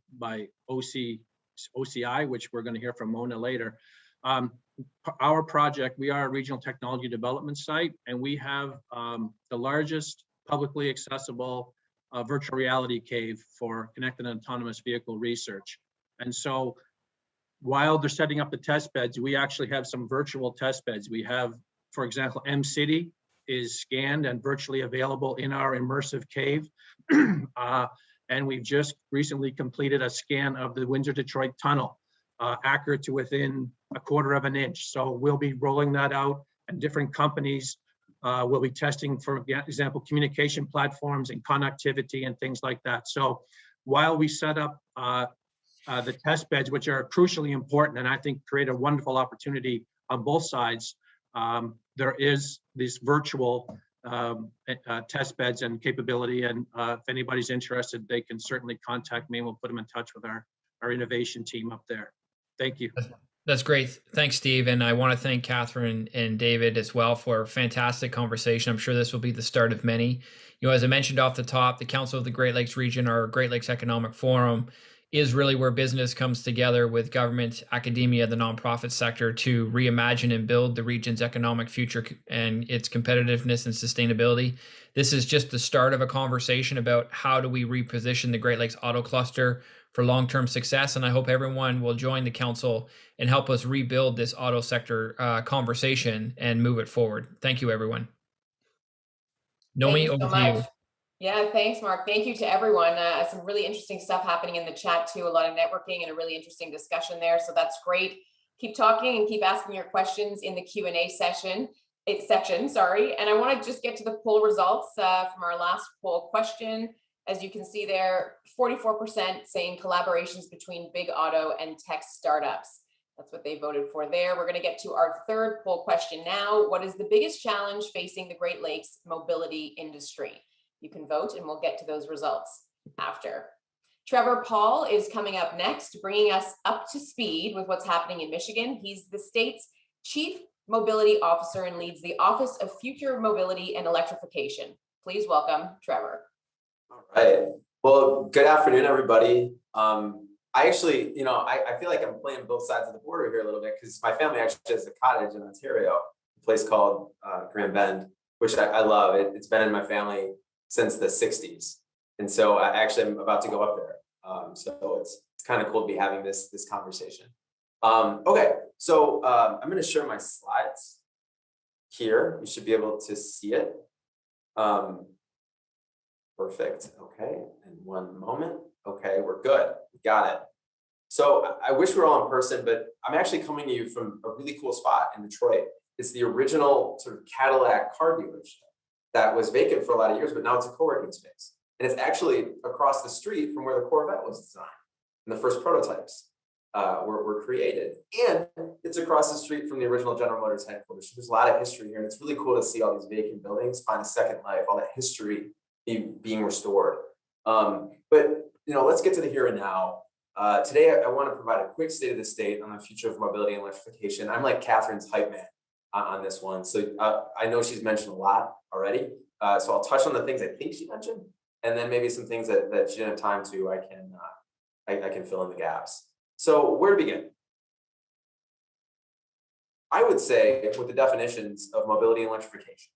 OCI, which we're going to hear from Mona later. Our project, we are a regional technology development site, and we have the largest publicly accessible virtual reality cave for connected and autonomous vehicle research. And so while they're setting up the test beds, we actually have some virtual test beds. We have, for example, M-City is scanned and virtually available in our immersive cave. And we've just recently completed a scan of the Windsor-Detroit tunnel, accurate to within 1/4 of an inch. So we'll be rolling that out, and different companies will be testing, for example, communication platforms and connectivity and things like that. So while we set up the test beds, which are crucially important, and I think create a wonderful opportunity on both sides, there is this virtual test beds and capability. And if anybody's interested, they can certainly contact me and we'll put them in touch with our innovation team up there. Thank you. That's great. Thanks, Steve. And I want to thank Catherine and David as well for a fantastic conversation. I'm sure this will be the start of many. As I mentioned off the top, the Council of the Great Lakes Region, our Great Lakes Economic Forum, is really where business comes together with government, academia, the nonprofit sector to reimagine and build the region's economic future and its competitiveness and sustainability. This is just the start of a conversation about how do we reposition the Great Lakes Auto Cluster for long-term success. And I hope everyone will join the council and help us rebuild this auto sector conversation and move it forward. Thank you, everyone. Nomi, over to you. Yeah, thanks, Mark. Thank you to everyone. Some really interesting stuff happening in the chat too. A lot of networking and a really interesting discussion there. So that's great. Keep talking and keep asking your questions in the Q&A section. And I want to just get to the poll results from our last poll question. As you can see there, 44% saying collaborations between big auto and tech startups. That's what they voted for there. We're going to get to our third poll question now. What is the biggest challenge facing the Great Lakes mobility industry? You can vote and we'll get to those results after. Trevor Paul is coming up next, bringing us up to speed with what's happening in Michigan. He's the state's Chief Mobility Officer and leads the Office of Future Mobility and Electrification. Please welcome Trevor. All right. Well, good afternoon, everybody. I actually, I feel like I'm playing both sides of the border here a little bit because my family actually has a cottage in Ontario, a place called Grand Bend, which I love. It's been in my family since the 60s. And so I actually am about to go up there. So it's kind of cool to be having this conversation. Okay, so I'm going to share my slides here. You should be able to see it. Perfect. Okay, and one moment. Okay, we're good. We got it. So I wish we were all in person, but I'm actually coming to you from a really cool spot in Detroit. It's the original sort of Cadillac car dealership that was vacant for a lot of years, but now it's a co-working space. And it's actually across the street from where the Corvette was designed and the first prototypes were created. And it's across the street from the original General Motors headquarters. So there's a lot of history here. And it's really cool to see all these vacant buildings find a second life, all that history being restored. But let's get to the here and now. Today, I want to provide a quick state of the state on the future of mobility and electrification. I'm like Catherine's hype man on this one. So I know she's mentioned a lot already. So I'll touch on the things I think she mentioned, and then maybe some things that she didn't have time to, I can fill in the gaps. So where to begin? I would say with the definitions of mobility and electrification.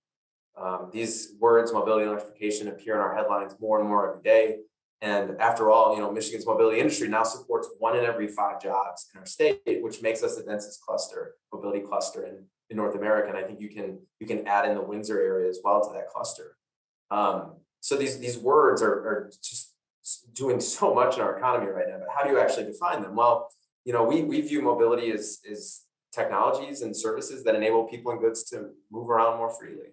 These words, mobility and electrification, appear in our headlines more and more every day. And after all, Michigan's mobility industry now supports 1 in every 5 jobs in our state, which makes us the densest mobility cluster in North America. And I think you can add in the Windsor area as well to that cluster. So these words are just doing so much in our economy right now, but how do you actually define them? Well, we view mobility as technologies and services that enable people and goods to move around more freely.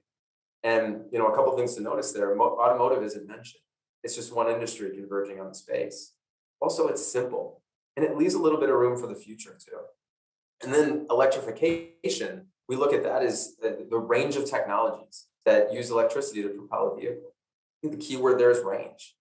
And, you know, a couple of things to notice there, automotive isn't mentioned. It's just one industry converging on the space. Also, it's simple, and it leaves a little bit of room for the future too. And then electrification, we look at that as the range of technologies that use electricity to propel a vehicle. I think the key word there is range.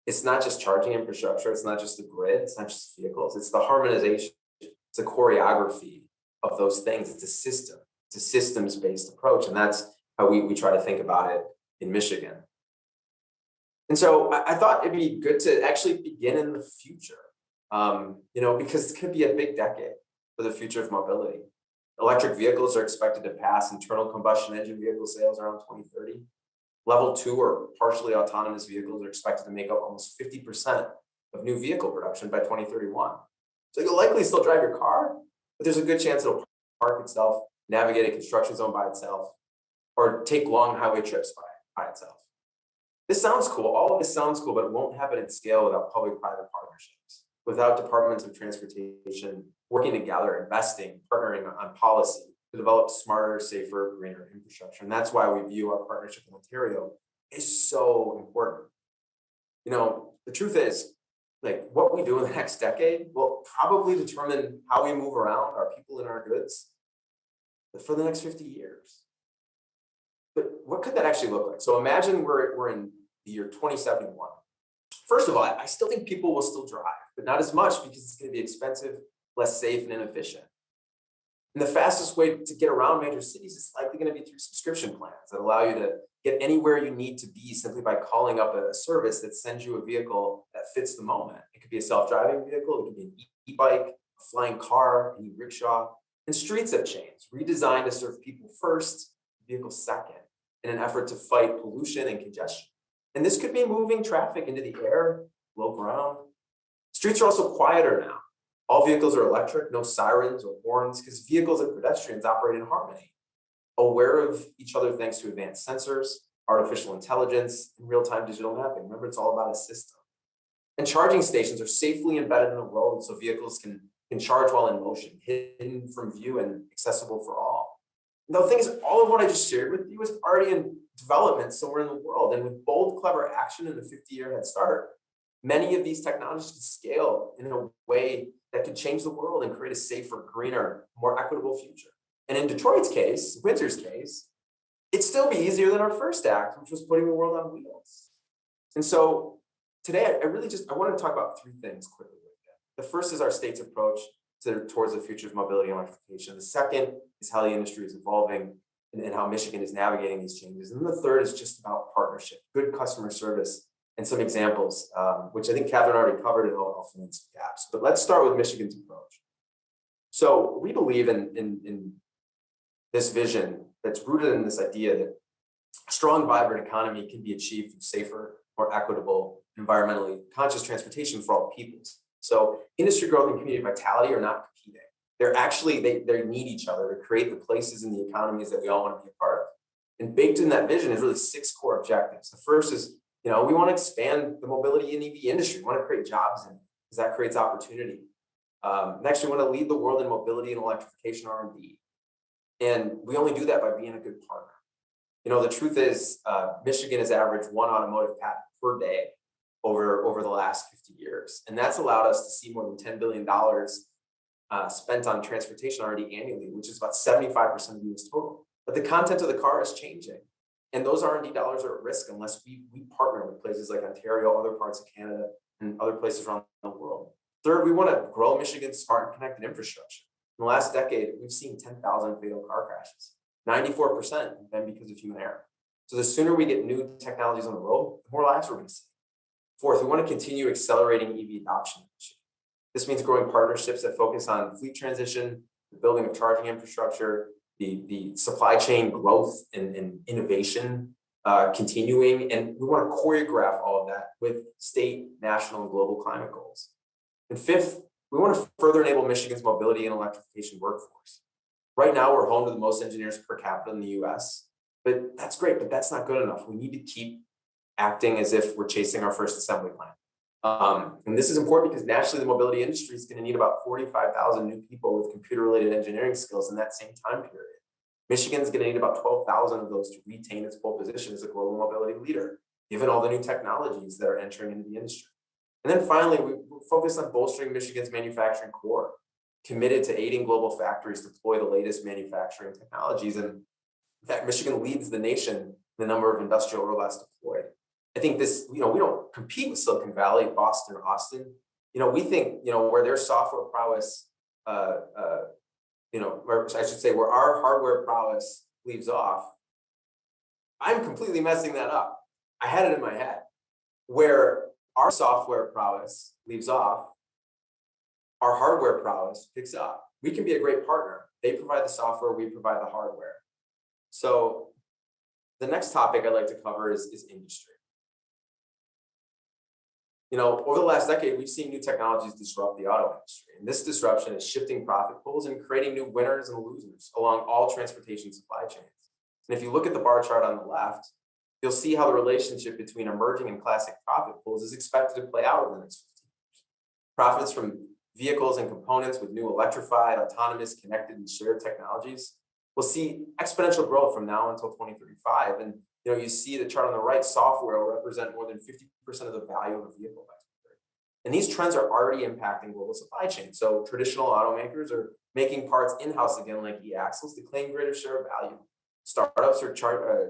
It's not just charging infrastructure. It's not just the grid. It's not just vehicles. It's the harmonization. It's a choreography of those things. It's a system. It's a systems-based approach. And that's how we try to think about it in Michigan. And so I thought it'd be good to actually begin in the future, you know, because it could be a big decade for the future of mobility. Electric vehicles are expected to pass internal combustion engine vehicle sales around 2030. Level 2 or partially autonomous vehicles are expected to make up almost 50% of new vehicle production by 2031. So you'll likely still drive your car, but there's a good chance it'll park itself, navigate a construction zone by itself, or take long highway trips by itself. This sounds cool. All of this sounds cool, but it won't happen at scale without public-private partnerships, without departments of transportation working together, investing, partnering on policy to develop smarter, safer, greener infrastructure. And that's why we view our partnership in Ontario is so important. You know, the truth is, like, what we do in the next decade will probably determine how we move around our people and our goods for the next 50 years. But what could that actually look like? So imagine we're in the year 2071. First of all, I still think people will still drive, but not as much because it's going to be expensive, less safe, and inefficient. And the fastest way to get around major cities is likely going to be through subscription plans that allow you to get anywhere you need to be simply by calling up a service that sends you a vehicle that fits the moment. It could be a self-driving vehicle, it could be an e-bike, a flying car, an e-rickshaw. And streets have changed, redesigned to serve people first, vehicles second, in an effort to fight pollution and congestion. And this could be moving traffic into the air, below ground. Streets are also quieter now. All vehicles are electric, no sirens or horns, because vehicles and pedestrians operate in harmony, aware of each other thanks to advanced sensors, artificial intelligence, and real-time digital mapping. Remember, it's all about a system. And charging stations are safely embedded in the road so vehicles can charge while in motion, hidden from view and accessible for all. And the thing is, all of what I just shared with you is already in development somewhere in the world. And with bold, clever action and a 50-year head start, many of these technologies can scale in a way that could change the world and create a safer, greener, more equitable future. And in Detroit's case, Windsor's case, it'd still be easier than our first act, which was putting the world on wheels. And so today, I want to talk about three things quickly. The first is our state's approach towards the future of mobility and electrification. The second is how the industry is evolving and how Michigan is navigating these changes. And the third is just about partnership, good customer service, and some examples, which I think Catherine already covered, and I'll fill in some gaps. But let's start with Michigan's approach. So we believe in this vision that's rooted in this idea that a strong, vibrant economy can be achieved through safer, more equitable, environmentally conscious transportation for all peoples. So industry growth and community vitality are not competing. They're actually, they need each other to create the places in the economies that we all want to be a part of. And baked in that vision is really 6 core objectives. The first is, you know, we want to expand the mobility and EV industry. We want to create jobs in it because that creates opportunity. Next, we want to lead the world in mobility and electrification R&D. And we only do that by being a good partner. You know, the truth is, Michigan has averaged 1 automotive patent per day over the last 50 years. And that's allowed us to see more than $10 billion spent on transportation R&D annually, which is about 75% of the US total. But the content of the car is changing. And those R&D dollars are at risk unless we partner with places like Ontario, other parts of Canada, and other places around the world. Third, we want to grow Michigan's smart and connected infrastructure. In the last decade, we've seen 10,000 fatal car crashes. 94% have been because of human error. So the sooner we get new technologies on the road, the more lives we're going to see. Fourth, we want to continue accelerating EV adoption. This means growing partnerships that focus on fleet transition, the building of charging infrastructure, the supply chain growth and innovation continuing. And we want to choreograph all of that with state, national, and global climate goals. And fifth, we want to further enable Michigan's mobility and electrification workforce. Right now, we're home to the most engineers per capita in the US, but that's great, but that's not good enough. We need to keep acting as if we're chasing our first assembly line. And this is important because nationally, the mobility industry is going to need about 45,000 new people with computer-related engineering skills in that same time period. Michigan is going to need about 12,000 of those to retain its pole position as a global mobility leader, given all the new technologies that are entering into the industry. And then finally, we focus on bolstering Michigan's manufacturing core, committed to aiding global factories deploy the latest manufacturing technologies. And in fact, Michigan leads the nation in the number of industrial robots deployed. I think this, we don't compete with Silicon Valley, Boston, or Austin. We think, where their software prowess, or I should say, where our hardware prowess leaves off, I'm completely messing that up. I had it in my head. Where our software prowess leaves off, our hardware prowess picks up. We can be a great partner. They provide the software, we provide the hardware. So the next topic I'd like to cover is industry. Over the last decade, we've seen new technologies disrupt the auto industry. And this disruption is shifting profit pools and creating new winners and losers along all transportation supply chains. And if you look at the bar chart on the left, you'll see how the relationship between emerging and classic profit pools is expected to play out over the next 15 years. Profits from vehicles and components with new electrified, autonomous, connected, and shared technologies will see exponential growth from now until 2035. And you see the chart on the right, software will represent more than 50% of the value of a vehicle by 2030. And these trends are already impacting global supply chains. So traditional automakers are making parts in-house again, like e-axles, to claim greater share of value. Startups are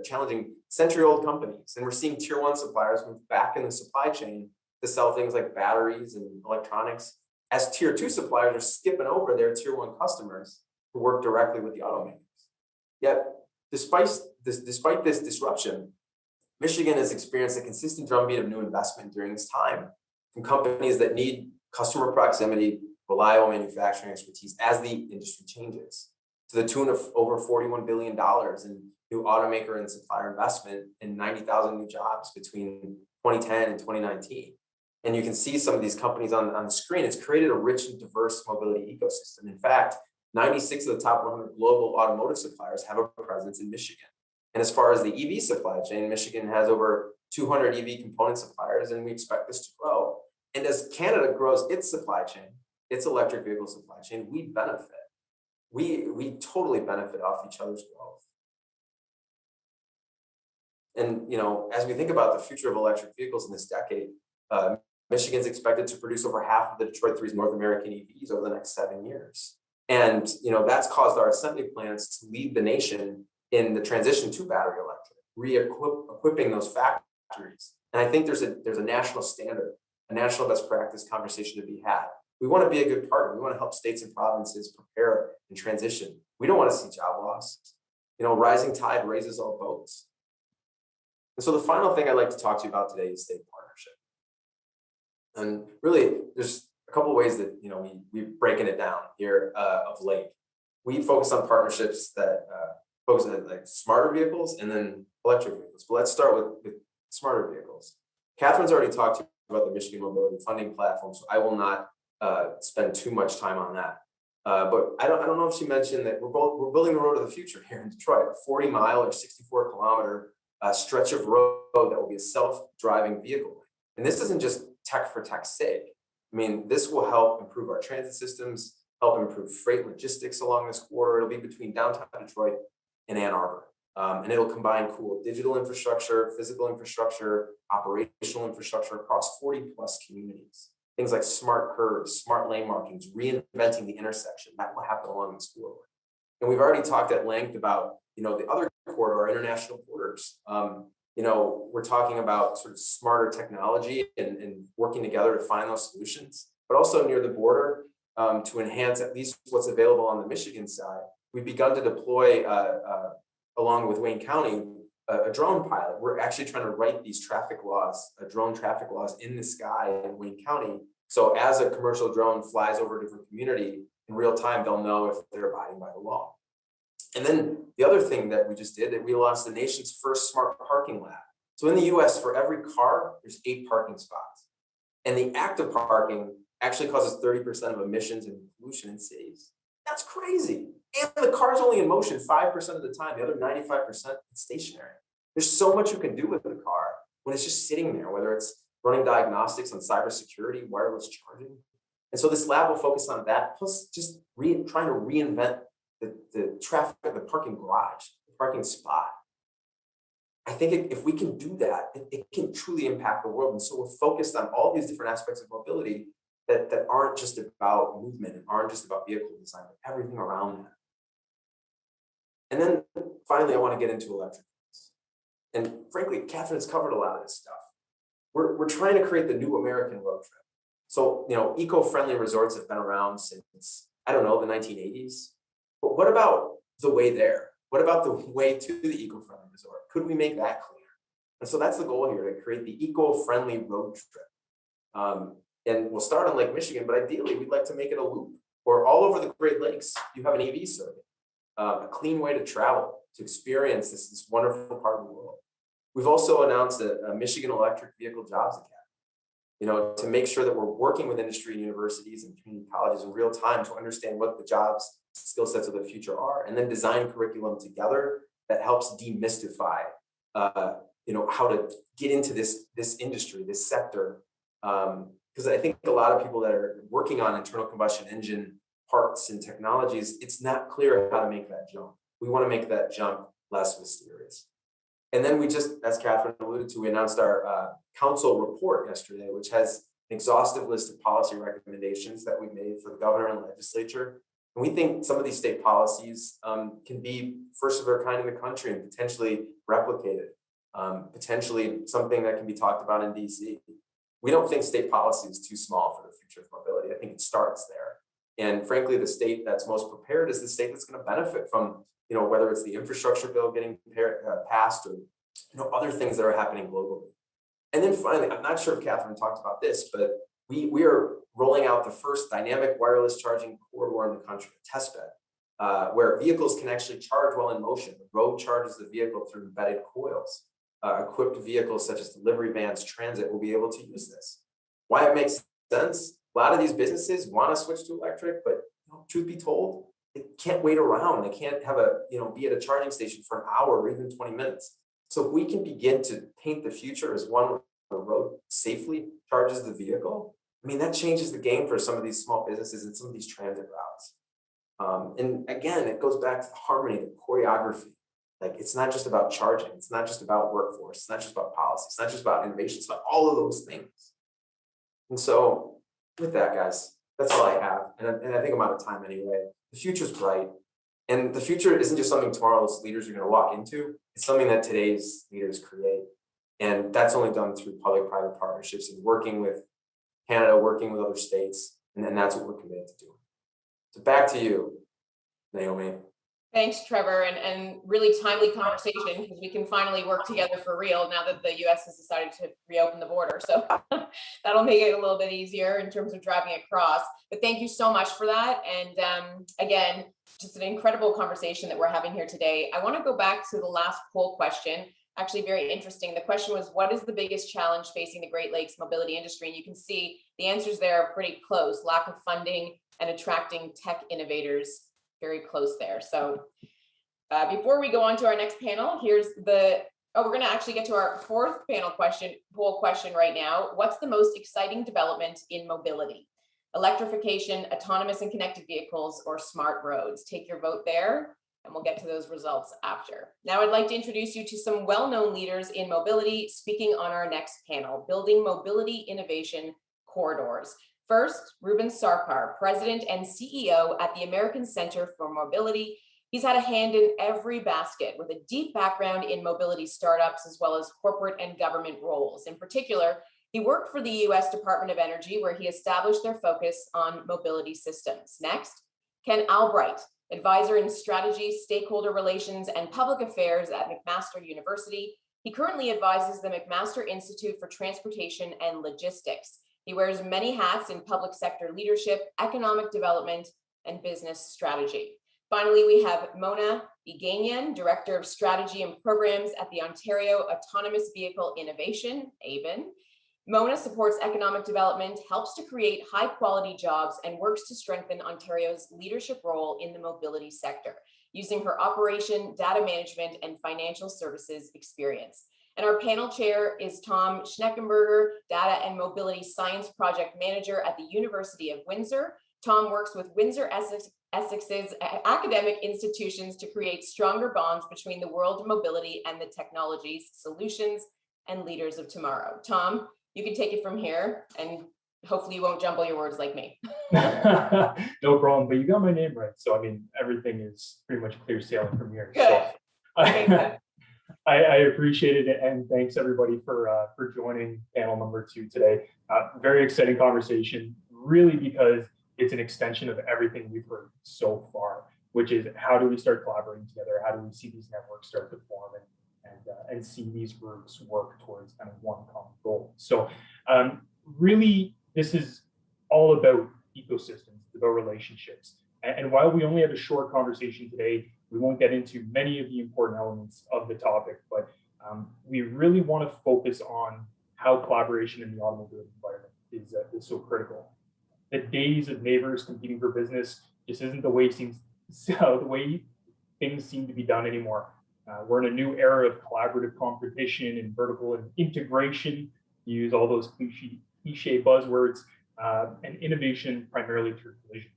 challenging century-old companies, and we're seeing tier one suppliers move back in the supply chain to sell things like batteries and electronics, as tier two suppliers are skipping over their tier one customers who work directly with the automakers. Yet, despite this disruption, Michigan has experienced a consistent drumbeat of new investment during this time from companies that need customer proximity, reliable manufacturing expertise as the industry changes, to the tune of over $41 billion in new automaker and supplier investment and 90,000 new jobs between 2010 and 2019. And you can see some of these companies on the screen. It's created a rich and diverse mobility ecosystem. In fact, 96 of the top 100 global automotive suppliers have a presence in Michigan. And as far as the EV supply chain, Michigan has over 200 EV component suppliers, and we expect this to grow. And as Canada grows its supply chain, its electric vehicle supply chain, we benefit. We totally benefit off each other's growth. And as we think about the future of electric vehicles in this decade, Michigan's expected to produce over half of the Detroit 3's North American EVs over the next 7 years. And that's caused our assembly plants to lead the nation in the transition to battery electric, re-equipping those factories. And I think there's a national standard, a national best practice conversation to be had. We want to be a good partner. We want to help states and provinces prepare and transition. We don't want to see job loss. Rising tide raises all boats. And so the final thing I'd like to talk to you about today is state partnership. And really, there's a couple of ways that we've breaking it down here of late. We focus on partnerships that focus on like smarter vehicles and then electric vehicles. But let's start with smarter vehicles. Catherine's already talked to you about the Michigan Mobility Funding Platform, so I will not spend too much time on that. But I don't know if she mentioned that we're building the road of the future here in Detroit, a 40-mile or 64-kilometer stretch of road that will be a self-driving vehicle. And this isn't just tech for tech's sake. I mean, this will help improve our transit systems, help improve freight logistics along this corridor. It'll be between downtown Detroit and Ann Arbor. And it'll combine cool digital infrastructure, physical infrastructure, operational infrastructure across 40 plus communities. Things like smart curves, smart lane markings, reinventing the intersection. That will happen along this corridor. And we've already talked at length about, the other corridor, our international borders. We're talking about sort of smarter technology and working together to find those solutions, but also near the border to enhance at least what's available on the Michigan side. We've begun to deploy, along with Wayne County, a drone pilot. We're actually trying to write these traffic laws, drone traffic laws in the sky in Wayne County. So as a commercial drone flies over a different community in real time, they'll know if they're abiding by the law. And then the other thing that we just did, that we launched the nation's first smart parking lab. So in the US, for every car, there's 8 parking spots. And the act of parking actually causes 30% of emissions and pollution in cities. That's crazy. And the car's only in motion 5% of the time. The other 95% is stationary. There's so much you can do with the car when it's just sitting there, whether it's running diagnostics on cybersecurity, wireless charging. And so this lab will focus on that, plus just trying to reinvent the traffic, the parking garage, the parking spot. I think if we can do that, it can truly impact the world. And so we're focused on all these different aspects of mobility that aren't just about movement and aren't just about vehicle design, but everything around that. And then finally, I want to get into electric vehicles. And frankly, Catherine's covered a lot of this stuff. We're trying to create the new American road trip. So, eco-friendly resorts have been around since, I don't know, the 1980s. But what about the way there? What about the way to the eco-friendly resort? Could we make that clear? And so that's the goal here, to create the eco-friendly road trip. And we'll start on Lake Michigan, but ideally we'd like to make it a loop, or all over the Great Lakes, you have an EV circuit, a clean way to travel, to experience this wonderful part of the world. We've also announced a Michigan Electric Vehicle Jobs Academy, to make sure that we're working with industry and universities and community colleges in real time to understand what the jobs, skill sets of the future are, and then design curriculum together that helps demystify, how to get into this industry, this sector. Because I think a lot of people that are working on internal combustion engine parts and technologies, it's not clear how to make that jump. We want to make that jump less mysterious. And then we just, as Catherine alluded to, we announced our council report yesterday, which has an exhaustive list of policy recommendations that we've made for the governor and legislature. And we think some of these state policies can be first of their kind in the country and potentially replicated, potentially something that can be talked about in DC. We don't think state policy is too small for the future of mobility. I think it starts there. And frankly, the state that's most prepared is the state that's going to benefit from, whether it's the infrastructure bill getting passed or, other things that are happening globally. And then finally, I'm not sure if Catherine talked about this, but we are rolling out the first dynamic wireless charging corridor in the country, a test bed, where vehicles can actually charge while in motion. The road charges the vehicle through embedded coils. Equipped vehicles such as delivery vans, transit will be able to use this. Why it makes sense? A lot of these businesses want to switch to electric, but truth be told, they can't wait around. They can't have be at a charging station for an hour or even 20 minutes. So if we can begin to paint the future as one where the road safely charges the vehicle, that changes the game for some of these small businesses and some of these transit routes. And again, it goes back to the harmony, the choreography. Like, it's not just about charging. It's not just about workforce. It's not just about policy. It's not just about innovation. It's about all of those things. And so with that, guys, that's all I have. And I think I'm out of time anyway. The future's bright. And the future isn't just something tomorrow's leaders are going to walk into. It's something that today's leaders create. And that's only done through public-private partnerships and working with Canada, working with other states. And then that's what we're committed to doing. So back to you, Naomi. Thanks, Trevor, and really timely conversation, because we can finally work together for real now that the U.S. has decided to reopen the border. So that'll make it a little bit easier in terms of driving across. But thank you so much for that. And again, just an incredible conversation that we're having here today. I want to go back to the last poll question. Actually, very interesting. The question was, what is the biggest challenge facing the Great Lakes mobility industry? And you can see the answers there are pretty close. Lack of funding and attracting tech innovators. Very close there. So before we go on to our next panel, here's we're going to actually get to our fourth poll question right now. What's the most exciting development in mobility? Electrification, autonomous and connected vehicles, or smart roads? Take your vote there, and we'll get to those results after. Now, I'd like to introduce you to some well-known leaders in mobility speaking on our next panel, Building Mobility Innovation Corridors. First, Reuben Sarkar, President and CEO at the American Center for Mobility. He's had a hand in every basket with a deep background in mobility startups as well as corporate and government roles. In particular, he worked for the U.S. Department of Energy, where he established their focus on mobility systems. Next, Ken Albright, advisor in strategy, stakeholder relations, and public affairs at McMaster University. He currently advises the McMaster Institute for Transportation and Logistics. He wears many hats in public sector leadership, economic development, and business strategy. Finally, we have Mona Iganian, Director of Strategy and Programs at the Ontario Autonomous Vehicle Innovation, AVIN. Mona supports economic development, helps to create high-quality jobs, and works to strengthen Ontario's leadership role in the mobility sector, using her operation, data management, and financial services experience. And our panel chair is Tom Schneckenberger, Data and Mobility Science Project Manager at the University of Windsor. Tom works with Windsor-Essex's academic institutions to create stronger bonds between the world of mobility and the technologies, solutions, and leaders of tomorrow. Tom, you can take it from here, and hopefully you won't jumble your words like me. No problem, but you got my name right. So, I mean, everything is pretty much clear sailing from here. Good. So, Okay, good. I appreciate it, and thanks everybody for joining panel number 2 today. Very exciting conversation, really, because it's an extension of everything we've heard so far, which is how do we start collaborating together? How do we see these networks start to form and see these groups work towards kind of one common goal? So really, this is all about ecosystems, it's about relationships. And while we only have a short conversation today, we won't get into many of the important elements of the topic, but we really want to focus on how collaboration in the automobile environment is so critical. The days of neighbors competing for business just isn't the way things seem to be done anymore. We're in a new era of collaborative competition and vertical integration. You use all those cliche buzzwords, and innovation primarily through collision.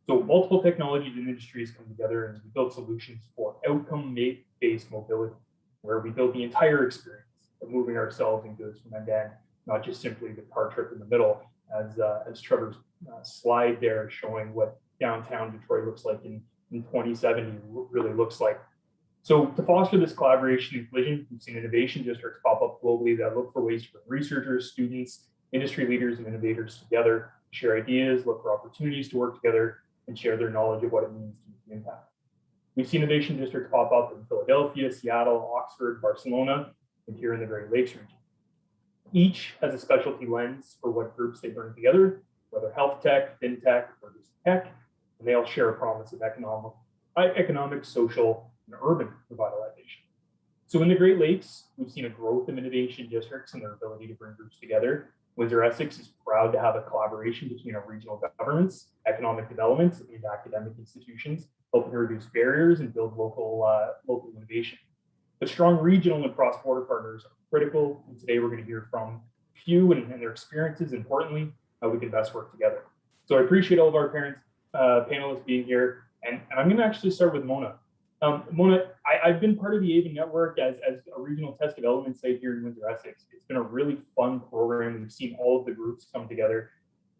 So multiple technologies and industries come together and we build solutions for outcome-based mobility, where we build the entire experience of moving ourselves and goods from end to end, not just simply the car trip in the middle, as Trevor's slide there showing what downtown Detroit looks like in 2070 really looks like. So to foster this collaboration and collision, we've seen innovation districts pop up globally that look for ways to bring researchers, students, industry leaders, and innovators together, share ideas, look for opportunities to work together, and share their knowledge of what it means to make an impact. We've seen innovation districts pop up in Philadelphia, Seattle, Oxford, Barcelona, and here in the Great Lakes region. Each has a specialty lens for what groups they bring together, whether health tech, fintech, or just tech, and they all share a promise of economic, social, and urban revitalization. So in the Great Lakes, we've seen a growth of innovation districts and their ability to bring groups together. Windsor-Essex is proud to have a collaboration between our regional governments, economic development, and academic institutions, helping to reduce barriers and build local innovation. But strong regional and cross-border partners are critical, and today we're going to hear from a few and their experiences, importantly, how we can best work together. So I appreciate all of our panelists being here, and I'm going to actually start with Mona. Mona, I've been part of the AVEN network as a regional test development site here in Windsor-Essex. It's been a really fun program. We've seen all of the groups come together,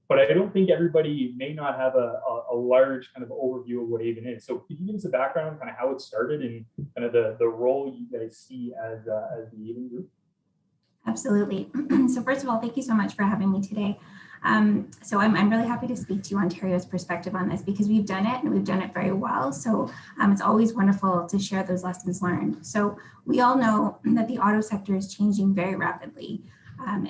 but I don't think everybody may not have a large kind of overview of what AVEN is. So could you give us a background on kind of how it started and kind of the role you guys see as the AVEN group? Absolutely. So first of all, thank you so much for having me today. So I'm really happy to speak to you Ontario's perspective on this because we've done it and we've done it very well. So it's always wonderful to share those lessons learned. So we all know that the auto sector is changing very rapidly.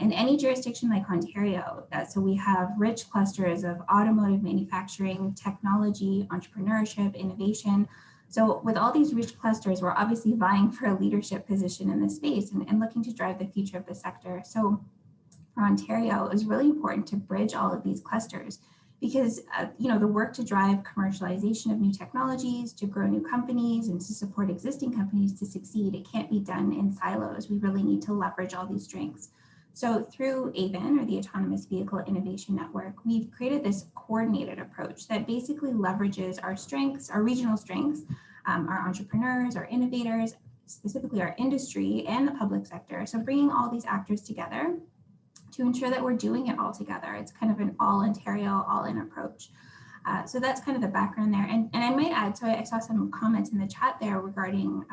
In any jurisdiction like Ontario, so we have rich clusters of automotive manufacturing, technology, entrepreneurship, innovation. So with all these rich clusters, we're obviously vying for a leadership position in this space and looking to drive the future of the sector. So for Ontario, it was really important to bridge all of these clusters because the work to drive commercialization of new technologies, to grow new companies, and to support existing companies to succeed, it can't be done in silos. We really need to leverage all these strengths. So through AVEN, or the Autonomous Vehicle Innovation Network, we've created this coordinated approach that basically leverages our strengths, our regional strengths, our entrepreneurs, our innovators, specifically our industry and the public sector. So bringing all these actors together to ensure that we're doing it all together. It's kind of an all Ontario, all in approach. So that's kind of the background there. And I might add, so I saw some comments in the chat there regarding,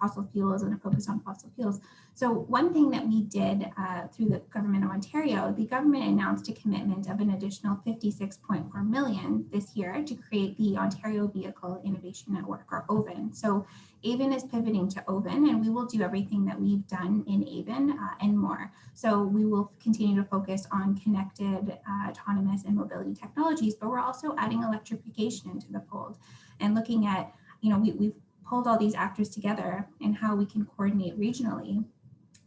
fossil fuels and a focus on fossil fuels. So one thing that we did through the government of Ontario, the government announced a commitment of an additional $56.4 million this year to create the Ontario Vehicle Innovation Network, or OVIN. So AVEN is pivoting to OVIN, and we will do everything that we've done in AVEN and more. So we will continue to focus on connected, autonomous, and mobility technologies, but we're also adding electrification into the fold and looking at, we've pulled all these actors together and how we can coordinate regionally,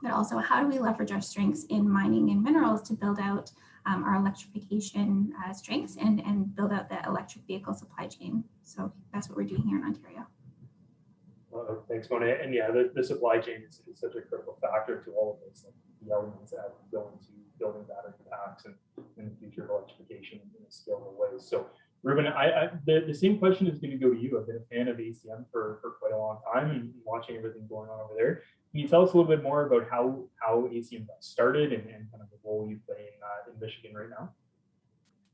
but also how do we leverage our strengths in mining and minerals to build out our electrification strengths and build out the electric vehicle supply chain. So that's what we're doing here in Ontario. Thanks, Mona. And yeah, the supply chain is such a critical factor to all of this, like the elements that go into building battery packs and the future of electrification in a scalable way. So, Reuben, the same question is going to go to you. I've been a fan of ACM for quite a long time and watching everything going on over there. Can you tell us a little bit more about how ACM got started and kind of the role you play in Michigan right now?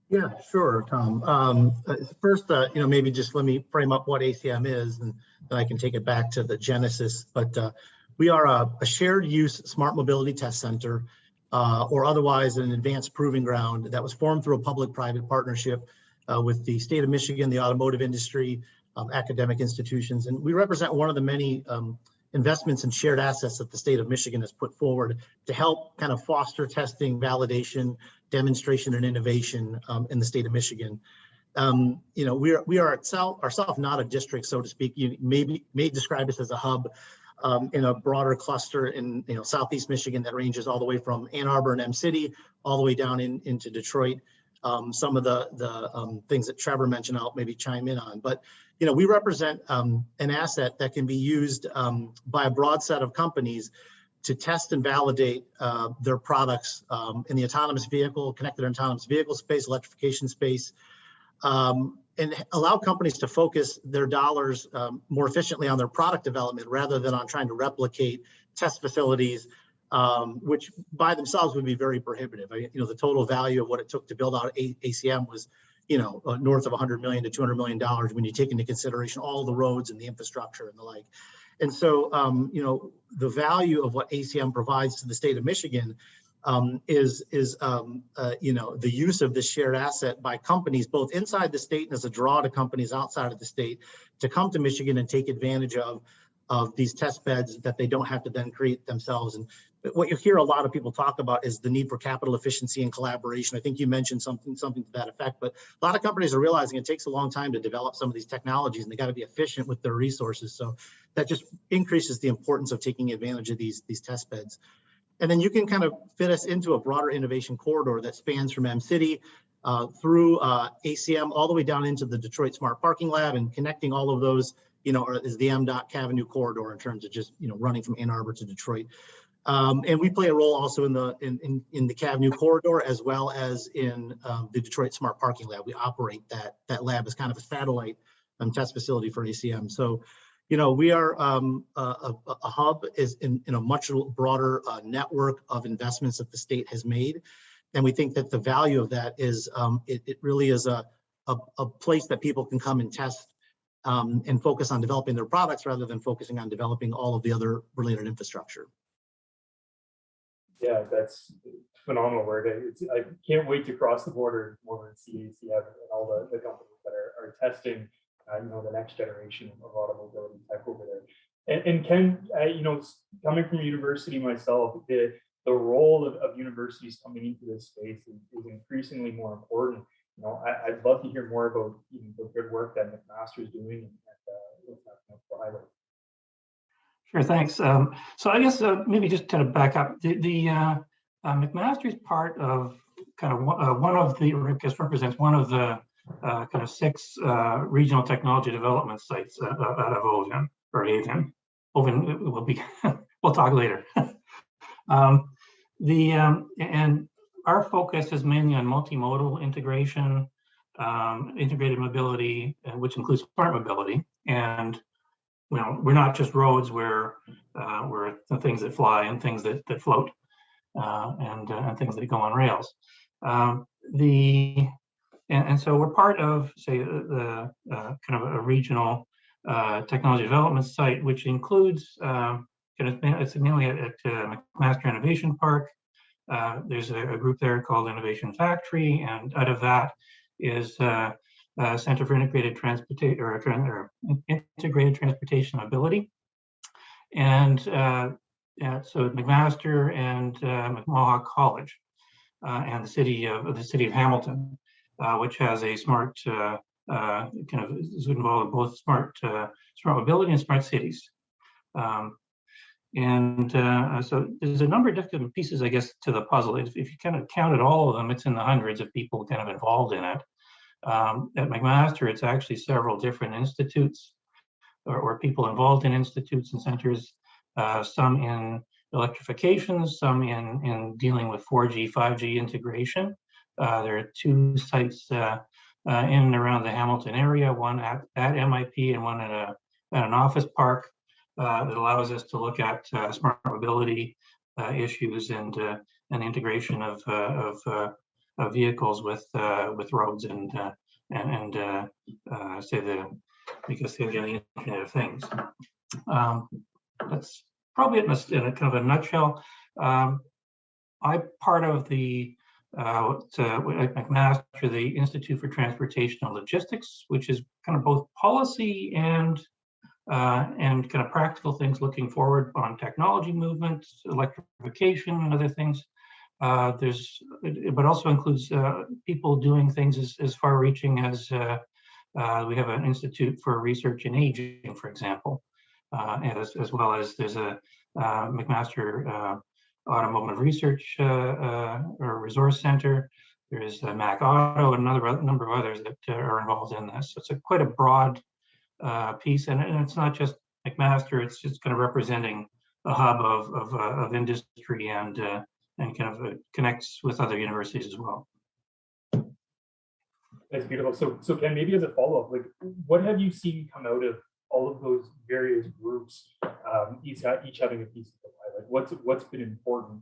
Yeah, sure, Tom. First, maybe just let me frame up what ACM is, and then I can take it back to the genesis. But we are a shared use smart mobility test center, or otherwise an advanced proving ground that was formed through a public-private partnership with the state of Michigan, the automotive industry, academic institutions. And we represent one of the many investments in shared assets that the state of Michigan has put forward to help kind of foster testing, validation, demonstration, and innovation in the state of Michigan. We are ourselves not a district, so to speak. You may describe us as a hub in a broader cluster in Southeast Michigan that ranges all the way from Ann Arbor and Em City all the way down into Detroit. Some of the things that Trevor mentioned, I'll maybe chime in on. But we represent an asset that can be used by a broad set of companies to test and validate their products in the autonomous vehicle, connected autonomous vehicle space, electrification space, and allow companies to focus their dollars more efficiently on their product development rather than on trying to replicate test facilities, which by themselves would be very prohibitive. The total value of what it took to build out ACM was, north of $100 million to $200 million when you take into consideration all the roads and the infrastructure and the like. And so, the value of what ACM provides to the state of Michigan is the use of this shared asset by companies both inside the state and as a draw to companies outside of the state to come to Michigan and take advantage of these test beds that they don't have to then create themselves. And what you hear a lot of people talk about is the need for capital efficiency and collaboration. I think you mentioned something to that effect, but a lot of companies are realizing it takes a long time to develop some of these technologies and they got to be efficient with their resources. So that just increases the importance of taking advantage of these test beds. And then you can kind of fit us into a broader innovation corridor that spans from Em City through ACM all the way down into the Detroit Smart Parking Lab, and connecting all of those, is the MDOT Avenue corridor in terms of just, running from Ann Arbor to Detroit. And we play a role also in the Avenue corridor as well as in the Detroit Smart Parking Lab. We operate that lab as kind of a satellite test facility for ACM. So, we are a hub is in a much broader network of investments that the state has made. And we think that the value of that is it really is a place that people can come and test and focus on developing their products rather than focusing on developing all of the other related infrastructure. Yeah, that's phenomenal work. I can't wait to cross the border over and see ACM and all the companies that are testing the next generation of automobility tech over there. And Ken, coming from university myself, the role of universities coming into this space is increasingly more important. I'd love to hear more about the good work that McMaster is doing and the highlight. Sure, thanks. So I guess maybe just kind of back up. The McMaster is part of kind of one of the, I guess represents one of the kind of 6 regional technology development sites out of Oven, or Haven. Oven will be, we'll talk later. And our focus is mainly on multimodal integration, integrated mobility, which includes smart mobility. And we're not just roads, we're the things that fly and things that float, and things that go on rails. And so we're part of, say, the kind of a regional technology development site, which includes, it's mainly at McMaster Innovation Park. There's a group there called Innovation Factory, and out of that is Center for Integrated Transportation or Integrated Transportation Mobility. And so McMaster and Mohawk College and the city of Hamilton, which has a smart kind of is involved in both smart mobility and smart cities. So there's a number of different pieces, I guess, to the puzzle. If you kind of counted all of them, it's in the hundreds of people kind of involved in it. At McMaster, it's actually several different institutes or people involved in institutes and centers, some in electrification, some in dealing with 4G, 5G integration. There are 2 sites in and around the Hamilton area, one at MIP and one at an office park that allows us to look at smart mobility issues and integration of vehicles with roads and say the Internet of Things. That's probably it in a kind of a nutshell. I'm part of the at McMaster, the Institute for Transportation and Logistics, which is kind of both policy and kind of practical things looking forward on technology movements, electrification, and other things. But also includes people doing things as far-reaching as we have an Institute for Research in Aging, for example, and as well as there's a McMaster Automotive Research or Resource Center. There's the Mac Auto and another number of others that are involved in this. So it's quite a broad piece, and it's not just McMaster. It's just kind of representing a hub of industry and kind of connects with other universities as well. That's beautiful. So Ken, maybe as a follow-up, like, what have you seen come out of all of those various groups, each having a piece of the pie? Like, what's been important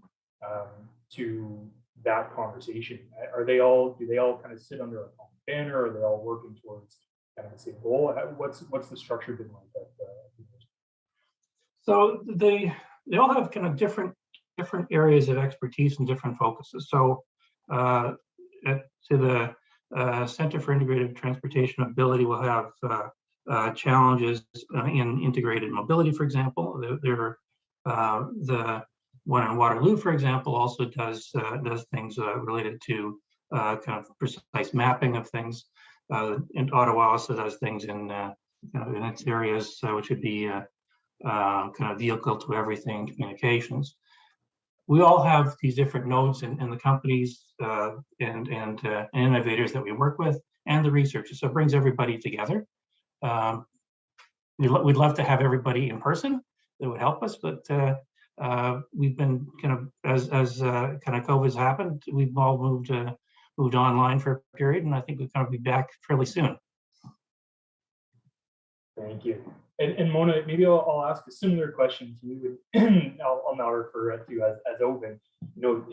to that conversation? Do they all kind of sit under a common banner? Are they all working towards kind of the same goal? What's the structure been like that? So they all have kind of different areas of expertise and different focuses. So to the Center for Integrated Transportation Mobility will have challenges in integrated mobility, for example. The one in Waterloo, for example, also does things related to kind of precise mapping of things. And Ottawa also does things in its areas, which would be kind of vehicle to everything communications. We all have these different nodes in the companies and innovators that we work with, and the researchers. So it brings everybody together. We'd love to have everybody in person. That would help us, but we've been kind of as kind of COVID's happened, we've all moved online for a period, and I think we'll kind of be back fairly soon. Thank you. And Mona, maybe I'll ask a similar question to you. I'll now refer to you as Open. You know,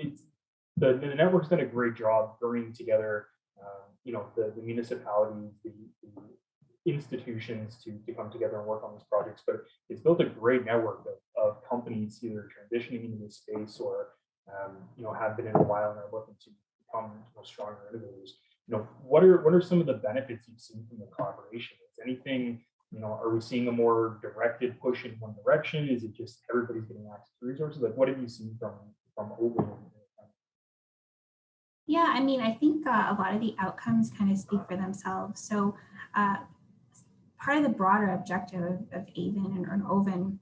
the network's done a great job bringing together, the municipalities, the institutions to come together and work on these projects. But it's built a great network of companies either transitioning into this space or have been in a while and are looking to become stronger innovators. What are some of the benefits you've seen from the collaboration? Is anything, are we seeing a more directed push in one direction? Is it just everybody's getting access to resources? Like, what have you seen from Open? Yeah, I mean, I think a lot of the outcomes kind of speak for themselves. So part of the broader objective of AVEN and OVEN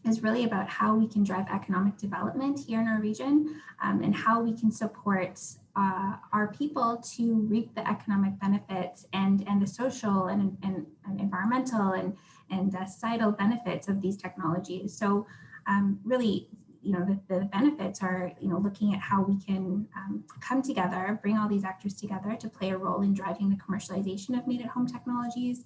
is really about how we can drive economic development here in our region and how we can support our people to reap the economic benefits and the social and environmental and societal benefits of these technologies. So really, the benefits are, looking at how we can come together, bring all these actors together to play a role in driving the commercialization of made-at-home technologies,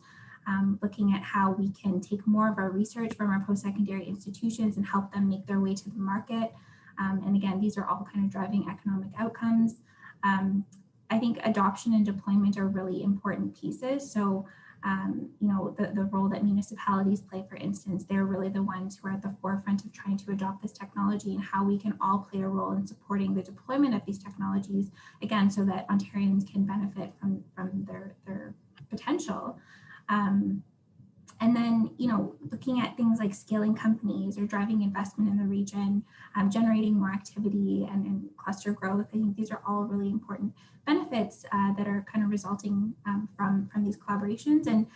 looking at how we can take more of our research from our post-secondary institutions and help them make their way to the market. And again, these are all kind of driving economic outcomes. I think adoption and deployment are really important pieces. So, the role that municipalities play, for instance, they're really the ones who are at the forefront of trying to adopt this technology, and how we can all play a role in supporting the deployment of these technologies, again, so that Ontarians can benefit from their potential. And then, looking at things like scaling companies or driving investment in the region, generating more activity and cluster growth. I think these are all really important benefits that are kind of resulting from these collaborations. And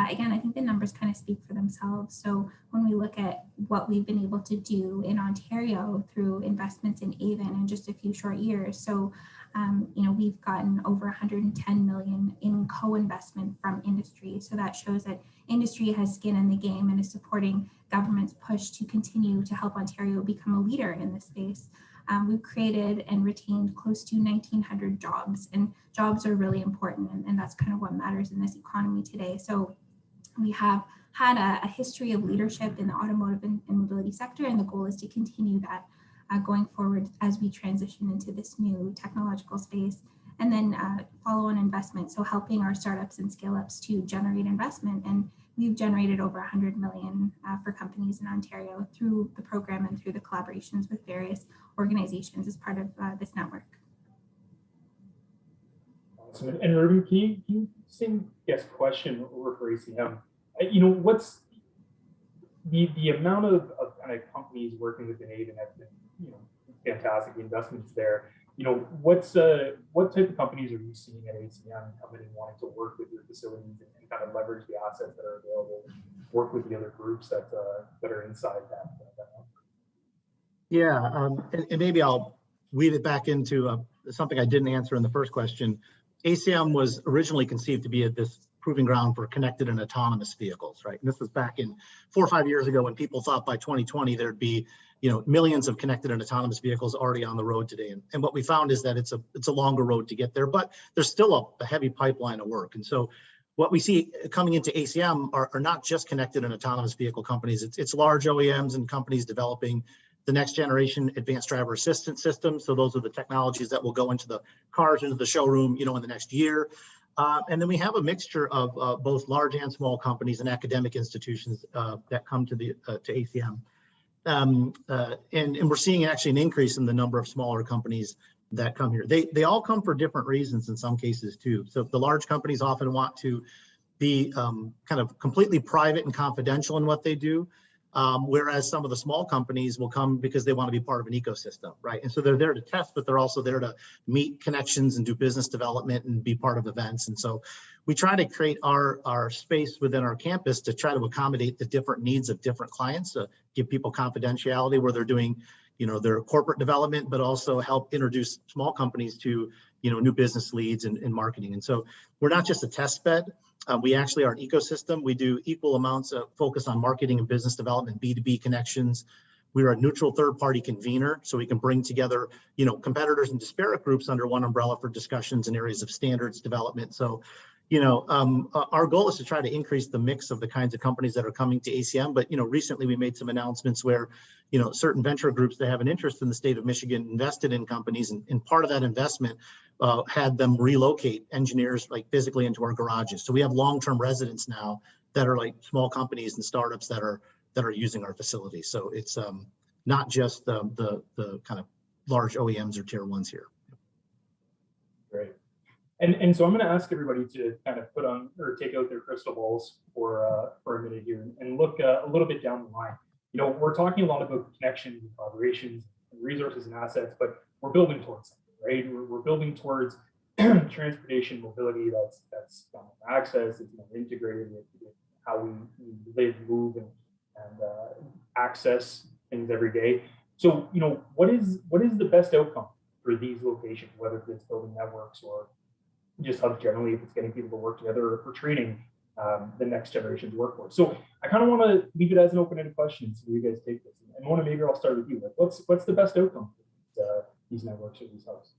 again, I think the numbers kind of speak for themselves. So when we look at what we've been able to do in Ontario through investments in AVEN in just a few short years, so We've gotten over 110 million in co-investment from industry. So that shows that industry has skin in the game and is supporting government's push to continue to help Ontario become a leader in this space. We've created and retained close to 1,900 jobs, and jobs are really important, and that's kind of what matters in this economy today. So we have had a history of leadership in the automotive and mobility sector, and the goal is to continue that going forward as we transition into this new technological space. And then follow on investment, so helping our startups and scale-ups to generate investment. And we've generated over 100 million for companies in Ontario through the program and through the collaborations with various organizations as part of this network. Awesome. And Reuben, can you sing guest question over for ACM? What's the amount of kind of companies working with the Navy have been, fantastic investments there. What type of companies are you seeing at ACM coming and wanting to work with your facilities and kind of leverage the assets that are available, work with the other groups that are inside that network? Yeah, and maybe I'll weave it back into something I didn't answer in the first question. ACM was originally conceived to be this proving ground for connected and autonomous vehicles, right? And this was back in 4 or 5 years ago when people thought by 2020 there'd be, millions of connected and autonomous vehicles already on the road today. And what we found is that it's a longer road to get there, but there's still a heavy pipeline of work. And so what we see coming into ACM are not just connected and autonomous vehicle companies. It's large OEMs and companies developing the next generation advanced driver assistance systems. So those are the technologies that will go into the cars, into the showroom, in the next year. And then we have a mixture of both large and small companies and academic institutions that come to ACM. And we're seeing actually an increase in the number of smaller companies that come here. They all come for different reasons in some cases too. So the large companies often want to be kind of completely private and confidential in what they do. Whereas some of the small companies will come because they want to be part of an ecosystem, right? And so they're there to test, but they're also there to meet connections and do business development and be part of events. And so we try to create our space within our campus to try to accommodate the different needs of different clients, to give people confidentiality where they're doing, their corporate development, but also help introduce small companies to, new business leads and marketing. And so we're not just a test bed. We actually are an ecosystem. We do equal amounts of focus on marketing and business development, B2B connections. We are a neutral third-party convener, so we can bring together, competitors and disparate groups under one umbrella for discussions in areas of standards development. So, our goal is to try to increase the mix of the kinds of companies that are coming to ACM. But, recently we made some announcements where, certain venture groups that have an interest in the state of Michigan invested in companies, and part of that investment had them relocate engineers physically into our garages. So we have long-term residents now that are small companies and startups that are using our facilities. So it's not just the kind of large OEMs or tier ones here. Great. And so I'm going to ask everybody to kind of put on or take out their crystal balls for a minute here and look a little bit down the line. We're talking a lot about connections and collaborations and resources and assets, but we're building towards something, right? We're building towards transportation mobility that's access, it's more integrated with how we live, move, and access things every day. So, what is the best outcome for these locations, whether it's building networks or just hubs generally, if it's getting people to work together or for training the next generation's workforce. So I kind of want to leave it as an open-ended question so you guys take this. And Mona, maybe I'll start with you. What's the best outcome for these networks or these hubs?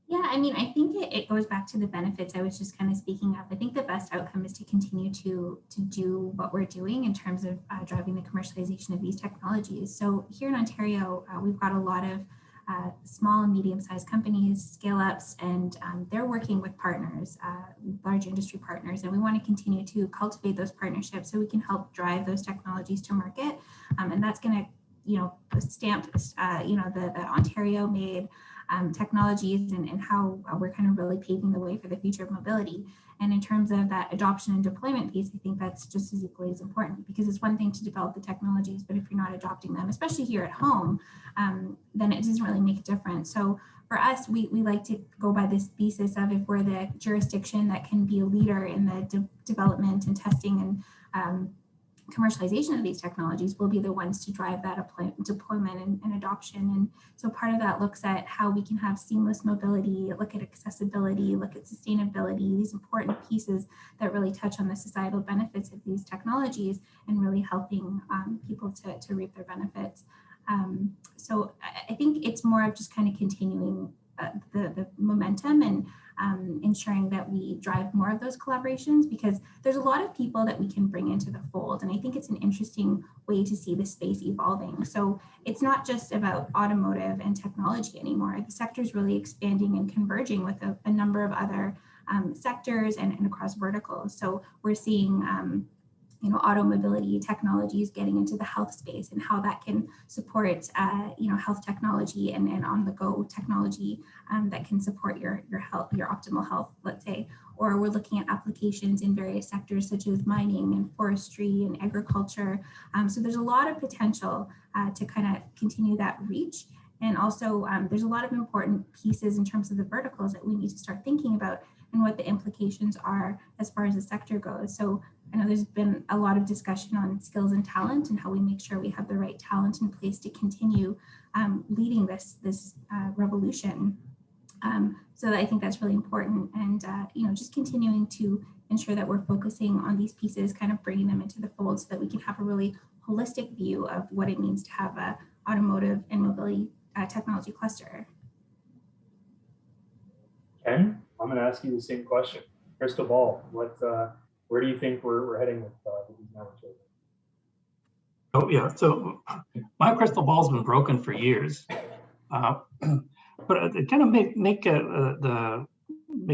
Yeah, I think it goes back to the benefits I was just kind of speaking of. I think the best outcome is to continue to do what we're doing in terms of driving the commercialization of these technologies. So here in Ontario, we've got a lot of small and medium-sized companies, scale-ups, and they're working with partners, large industry partners, and we want to continue to cultivate those partnerships so we can help drive those technologies to market. And that's going to, stamp, the Ontario-made technologies and how we're kind of really paving the way for the future of mobility. And in terms of that adoption and deployment piece, I think that's just as equally as important, because it's one thing to develop the technologies, but if you're not adopting them, especially here at home, then it doesn't really make a difference. So for us, we like to go by this thesis of if we're the jurisdiction that can be a leader in the development and testing and commercialization of these technologies will be the ones to drive that deployment and adoption. And so part of that looks at how we can have seamless mobility, look at accessibility, look at sustainability, these important pieces that really touch on the societal benefits of these technologies and really helping people to reap their benefits. So I think it's more of just kind of continuing the momentum and ensuring that we drive more of those collaborations, because there's a lot of people that we can bring into the fold. And I think it's an interesting way to see the space evolving. So it's not just about automotive and technology anymore. The sector is really expanding and converging with a number of other sectors and across verticals. So we're seeing automobility technologies getting into the health space and how that can support, health technology and on-the-go technology that can support your health, your optimal health, let's say. Or we're looking at applications in various sectors such as mining and forestry and agriculture. So there's a lot of potential to kind of continue that reach. And also there's a lot of important pieces in terms of the verticals that we need to start thinking about and what the implications are as far as the sector goes. So I know there's been a lot of discussion on skills and talent and how we make sure we have the right talent in place to continue leading this revolution. So I think that's really important, and just continuing to ensure that we're focusing on these pieces, kind of bringing them into the fold so that we can have a really holistic view of what it means to have a automotive and mobility technology cluster. Ken, I'm going to ask you the same question. Crystal ball, where do you think we're heading with these networks? Oh yeah, so my crystal ball's been broken for years, but I kind of make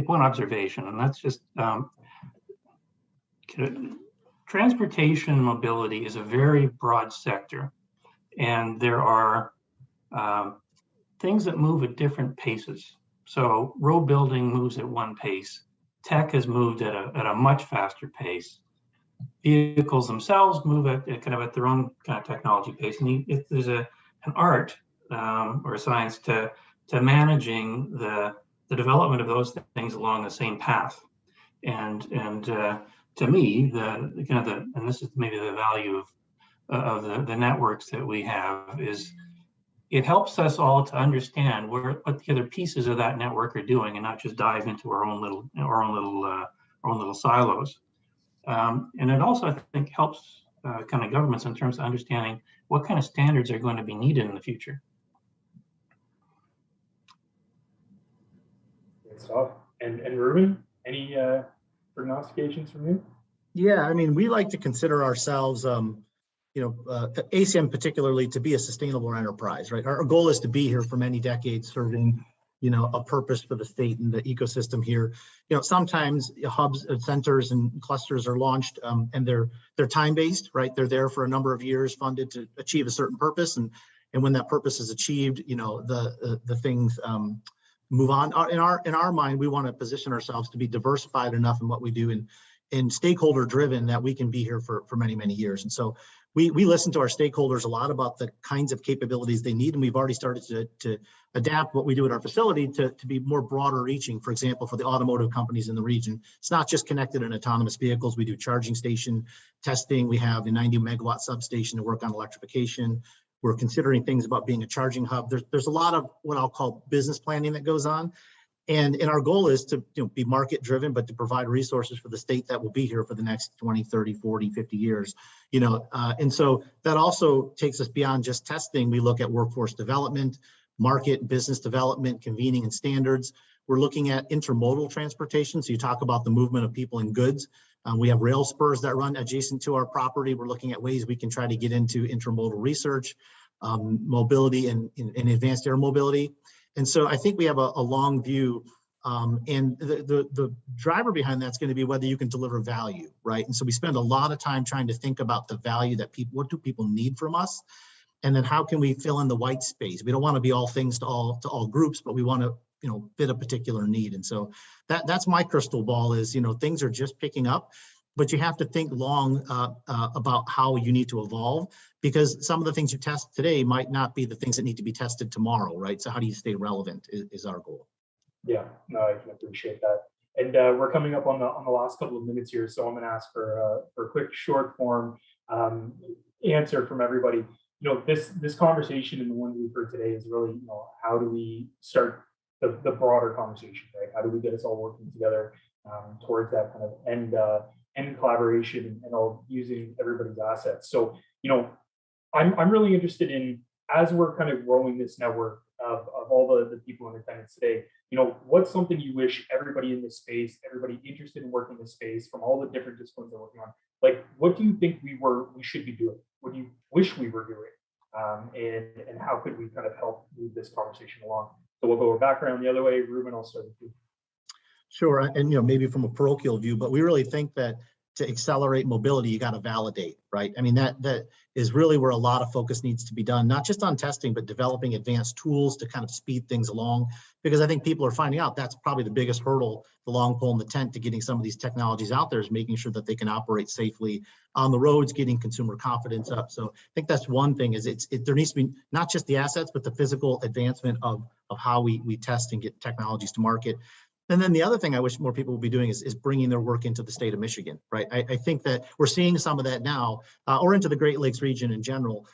one observation, and that's just transportation mobility is a very broad sector, and there are things that move at different paces. So road building moves at one pace. Tech has moved at a much faster pace. Vehicles themselves move at their own kind of technology pace. And there's an art or a science to managing the development of those things along the same path. And to me, and this is maybe the value of the networks that we have, is it helps us all to understand what the other pieces of that network are doing, and not just dive into our own little silos. And it also, I think, helps kind of governments in terms of understanding what kind of standards are going to be needed in the future. Good stuff. And Reuben, any prognostications from you? Yeah, I mean, we like to consider ourselves, ACM particularly, to be a sustainable enterprise, right? Our goal is to be here for many decades, serving, a purpose for the state and the ecosystem here. Sometimes hubs, centers, and clusters are launched, and they're time-based, right? They're there for a number of years, funded to achieve a certain purpose, and when that purpose is achieved, the things move on. In our mind, we want to position ourselves to be diversified enough in what we do and stakeholder driven that we can be here for many, many years. And so we listen to our stakeholders a lot about the kinds of capabilities they need, and we've already started to adapt what we do at our facility to be more broader reaching. For example, for the automotive companies in the region, it's not just connected and autonomous vehicles. We do charging station testing. We have a 90 megawatt substation to work on electrification. We're considering things about being a charging hub. There's a lot of what I'll call business planning that goes on. And our goal is to be market driven, but to provide resources for the state that will be here for the next 20, 30, 40, 50 years. And so that also takes us beyond just testing. We look at workforce development, market, business development, convening and standards. We're looking at intermodal transportation. So you talk about the movement of people and goods. We have rail spurs that run adjacent to our property. We're looking at ways we can try to get into intermodal research, mobility and advanced air mobility. And so I think we have a long view, and the driver behind that's going to be whether you can deliver value, right? And so we spend a lot of time trying to think about the value that what do people need from us, and then how can we fill in the white space? We don't want to be all things to all groups, but we want to fit a particular need. And so that's my crystal ball is things are just picking up, but you have to think long about how you need to evolve, because some of the things you test today might not be the things that need to be tested tomorrow, right? So how do you stay relevant is our goal. Yeah, no, I can appreciate that. And we're coming up on the last couple of minutes here, so I'm going to ask for a quick short form answer from everybody. This conversation and the one we've heard today is really, how do we start the broader conversation, right? How do we get us all working together towards that kind of end collaboration and all using everybody's assets? So, I'm really interested in, as we're kind of growing this network of all the people in attendance today, what's something you wish everybody in this space, everybody interested in working in this space from all the different disciplines they're working on, like, what do you think we should be doing? What do you wish we were doing? And how could we kind of help move this conversation along? So we'll go back around the other way. Reuben, I'll start with you. Sure, and maybe from a parochial view, but we really think that to accelerate mobility, you got to validate, right? I mean, that is really where a lot of focus needs to be done, not just on testing, but developing advanced tools to kind of speed things along. Because I think people are finding out that's probably the biggest hurdle, the long pole in the tent to getting some of these technologies out there, is making sure that they can operate safely on the roads, getting consumer confidence up. So I think that's one thing, is there needs to be not just the assets, but the physical advancement of how we test and get technologies to market. And then the other thing I wish more people would be doing is bringing their work into the state of Michigan, right? I think that we're seeing some of that now, or into the Great Lakes region in general.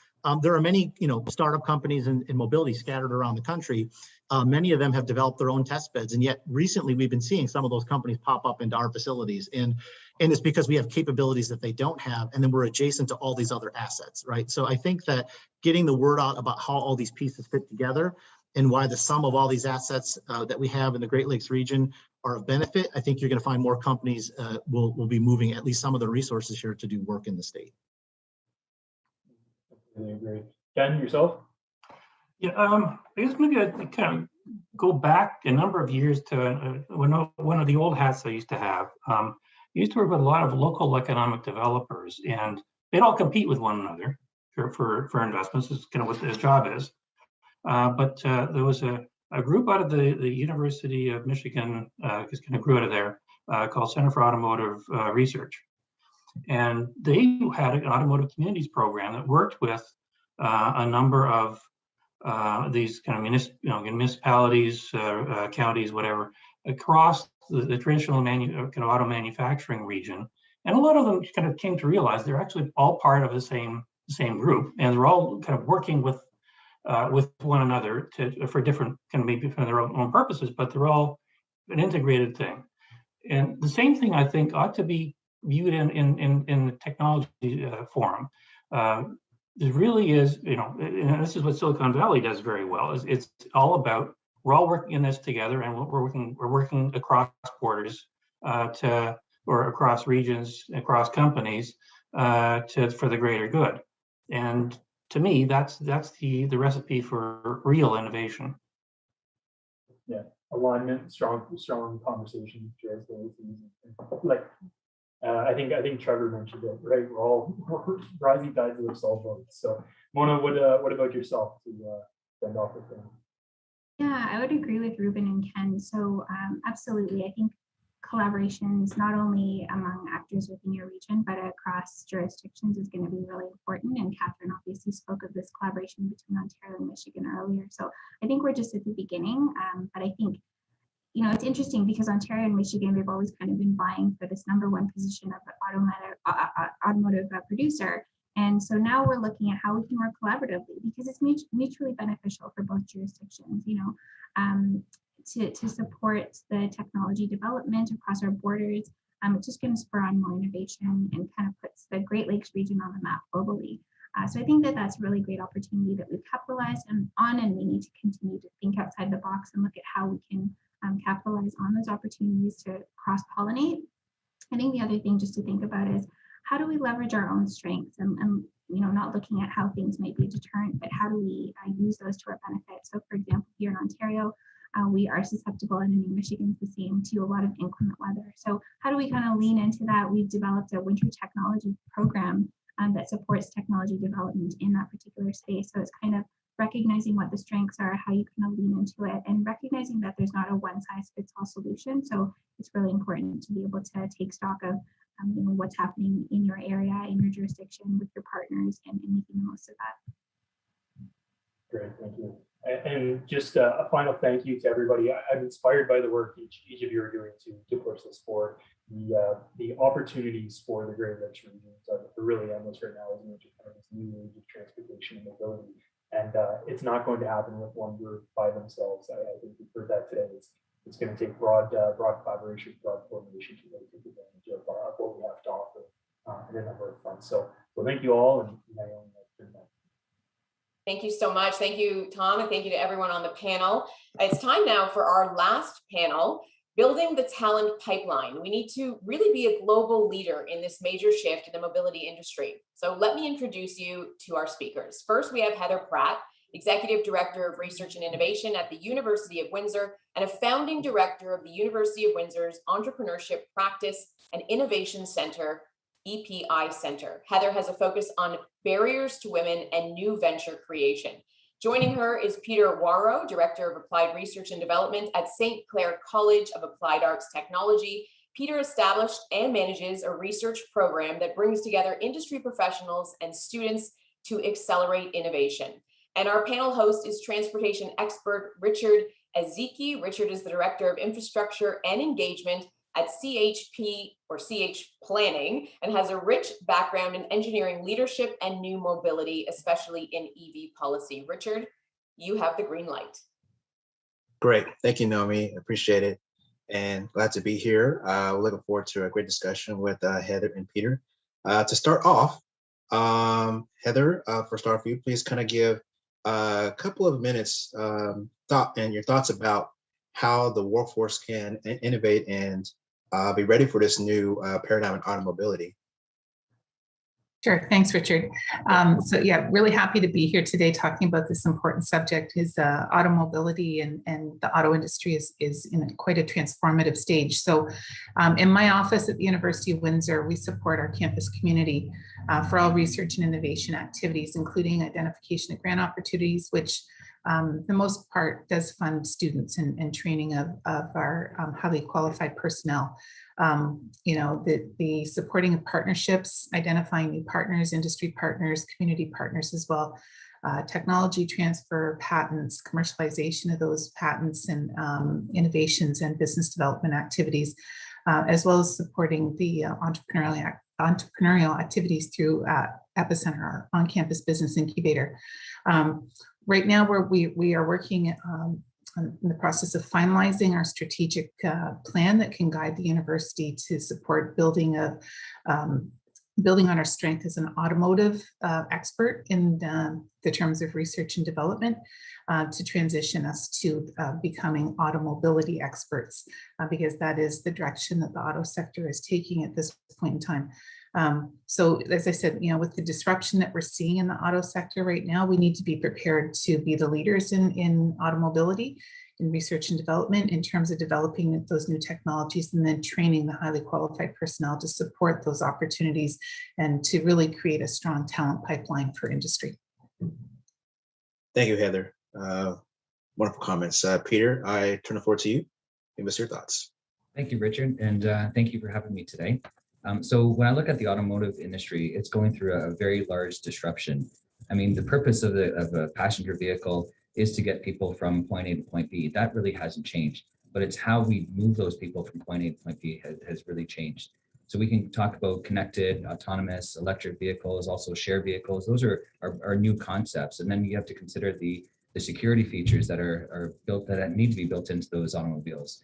There are many, startup companies in mobility scattered around the country. Many of them have developed their own test beds, and yet recently we've been seeing some of those companies pop up into our facilities, and it's because we have capabilities that they don't have, and then we're adjacent to all these other assets, right? So I think that getting the word out about how all these pieces fit together and why the sum of all these assets that we have in the Great Lakes region are of benefit, I think you're going to find more companies will be moving at least some of the resources here to do work in the state. Really agree. Ken, yourself? Yeah, I guess maybe I kind of go back a number of years to one of the old hats I used to have. I used to work with a lot of local economic developers, and they'd all compete with one another for investments. Is kind of what their job is. But there was a group out of the University of Michigan, just kind of grew out of there, called Center for Automotive Research. And they had an automotive communities program that worked with a number of these kind of municipalities, counties, whatever, across the traditional kind of auto manufacturing region. And a lot of them kind of came to realize they're actually all part of the same group, and they're all kind of working with one another for different, kind of maybe for their own purposes, but they're all an integrated thing. And the same thing, I think, ought to be viewed in the technology forum. There really is, and this is what Silicon Valley does very well, is it's all about, we're all working in this together, and we're working across borders or across regions, across companies for the greater good. And to me, that's the recipe for real innovation. Yeah, alignment, strong conversation. Like, I think Trevor mentioned it, right? We're all rising tides lift all boats. So, Mona, what about yourself to send off with them? Yeah, I would agree with Reuben and Ken. So absolutely, I think collaborations not only among actors within your region, but across jurisdictions is going to be really important. And Catherine obviously spoke of this collaboration between Ontario and Michigan earlier. So I think we're just at the beginning. But I think, it's interesting because Ontario and Michigan, they've always kind of been vying for this #1 position of automotive producer. And so now we're looking at how we can work collaboratively, because it's mutually beneficial for both jurisdictions, to support the technology development across our borders. It's just going to spur on more innovation and kind of puts the Great Lakes region on the map globally. So I think that that's a really great opportunity that we've capitalized on, and we need to continue to think outside the box and look at how we can capitalize on those opportunities to cross-pollinate. I think the other thing just to think about is, how do we leverage our own strengths and not looking at how things may be a deterrent, but how do we use those to our benefit? So for example, here in Ontario, we are susceptible, and in Michigan it's the same, to a lot of inclement weather. So how do we kind of lean into that? We've developed a winter technology program that supports technology development in that particular space. So it's kind of recognizing what the strengths are, how you kind of lean into it, and recognizing that there's not a one-size-fits-all solution. So it's really important to be able to take stock of what's happening in your area, in your jurisdiction, with your partners, and making the most of that. Great, thank you. And just a final thank you to everybody. I'm inspired by the work each of you are doing to push this forward. the opportunities for the Great Lakes regions are really endless right now as we enter kind of this new age of transportation and mobility. And it's not going to happen with one group by themselves. I think we've heard that today. It's going to take broad collaboration, broad coordination to really take advantage of what we have to offer in a number of fronts. So thank you all, and Naomi, thank you so much. Thank you, Tom, and thank you to everyone on the panel. It's time now for our last panel, Building the Talent Pipeline. We need to really be a global leader in this major shift in the mobility industry. So let me introduce you to our speakers. First, we have Heather Pratt, Executive Director of Research and Innovation at the University of Windsor and a founding director of the University of Windsor's Entrepreneurship Practice and Innovation Center, EPI Center. Heather has a focus on barriers to women and new venture creation. Joining her is Peter Warrow, Director of Applied Research and Development at St. Clair College of Applied Arts Technology. Peter established and manages a research program that brings together industry professionals and students to accelerate innovation. And our panel host is transportation expert Richard Ezeki. Richard is the Director of Infrastructure and Engagement at CHP or CH Planning and has a rich background in engineering leadership and new mobility, especially in EV policy. Richard, you have the green light. Great. Thank you, Naomi. Appreciate it. And glad to be here. We're looking forward to a great discussion with Heather and Peter. To start off, Heather, for start for you, please kind of give a couple of minutes your thoughts about how the workforce can innovate and be ready for this new paradigm in automobility. Sure, thanks, Richard. So yeah, really happy to be here today talking about this important subject. Is automobility and the auto industry is in quite a transformative stage. So in my office at the University of Windsor, we support our campus community for all research and innovation activities, including identification of grant opportunities, which the most part does fund students and training of our highly qualified personnel. The supporting of partnerships, identifying new partners, industry partners, community partners as well, technology transfer, patents, commercialization of those patents and innovations and business development activities, as well as supporting the entrepreneurial activities through Epicenter, our on-campus business incubator. Right now, we are working in the process of finalizing our strategic plan that can guide the university to support building on our strength as an automotive expert in the terms of research and development to transition us to becoming automobility experts, because that is the direction that the auto sector is taking at this point in time. So as I said, with the disruption that we're seeing in the auto sector right now, we need to be prepared to be the leaders in automobility, in research and development, in terms of developing those new technologies and then training the highly qualified personnel to support those opportunities and to really create a strong talent pipeline for industry. Thank you, Heather. Wonderful comments. Peter, I turn the floor to you. Give us your thoughts. Thank you, Richard, and thank you for having me today. So when I look at the automotive industry, it's going through a very large disruption. I mean, the purpose of a passenger vehicle is to get people from point A to point B. That really hasn't changed, but it's how we move those people from point A to point B has really changed. So we can talk about connected, autonomous, electric vehicles, also shared vehicles. Those are new concepts. And then you have to consider the security features that are built, that need to be built into those automobiles.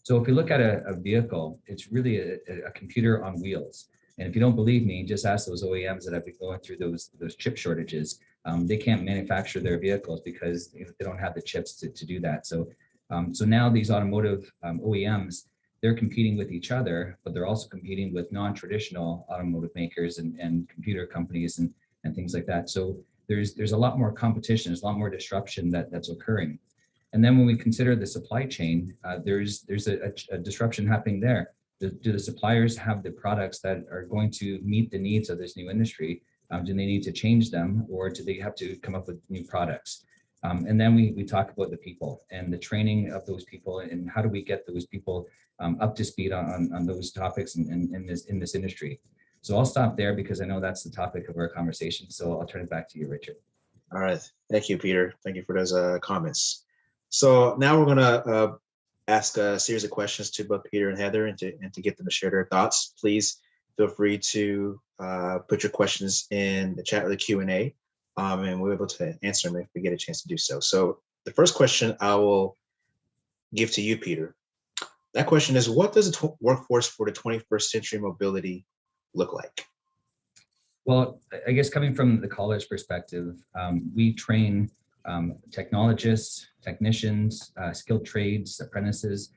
So if you look at a vehicle, it's really a computer on wheels. And if you don't believe me, just ask those OEMs that have been going through those chip shortages. They can't manufacture their vehicles because they don't have the chips to do that. So now these automotive OEMs, they're competing with each other, but they're also competing with non-traditional automotive makers and computer companies and things like that. So there's a lot more competition, there's a lot more disruption that's occurring. And then when we consider the supply chain, there's a disruption happening there. Do the suppliers have the products that are going to meet the needs of this new industry? Do they need to change them, or do they have to come up with new products? And then we talk about the people and the training of those people, and how do we get those people up to speed on those topics in this industry. So I'll stop there because I know that's the topic of our conversation. So I'll turn it back to you, Richard. All right. Thank you, Peter. Thank you for those comments. So now we're going to ask a series of questions to both Peter and Heather and to get them to share their thoughts. Please feel free to put your questions in the chat or the Q&A, and we're able to answer them if we get a chance to do so. So the first question I will give to you, Peter. That question is, what does a workforce for the 21st century mobility look like? Well, I guess coming from the college perspective, we train technologists, technicians, skilled trades, apprentices.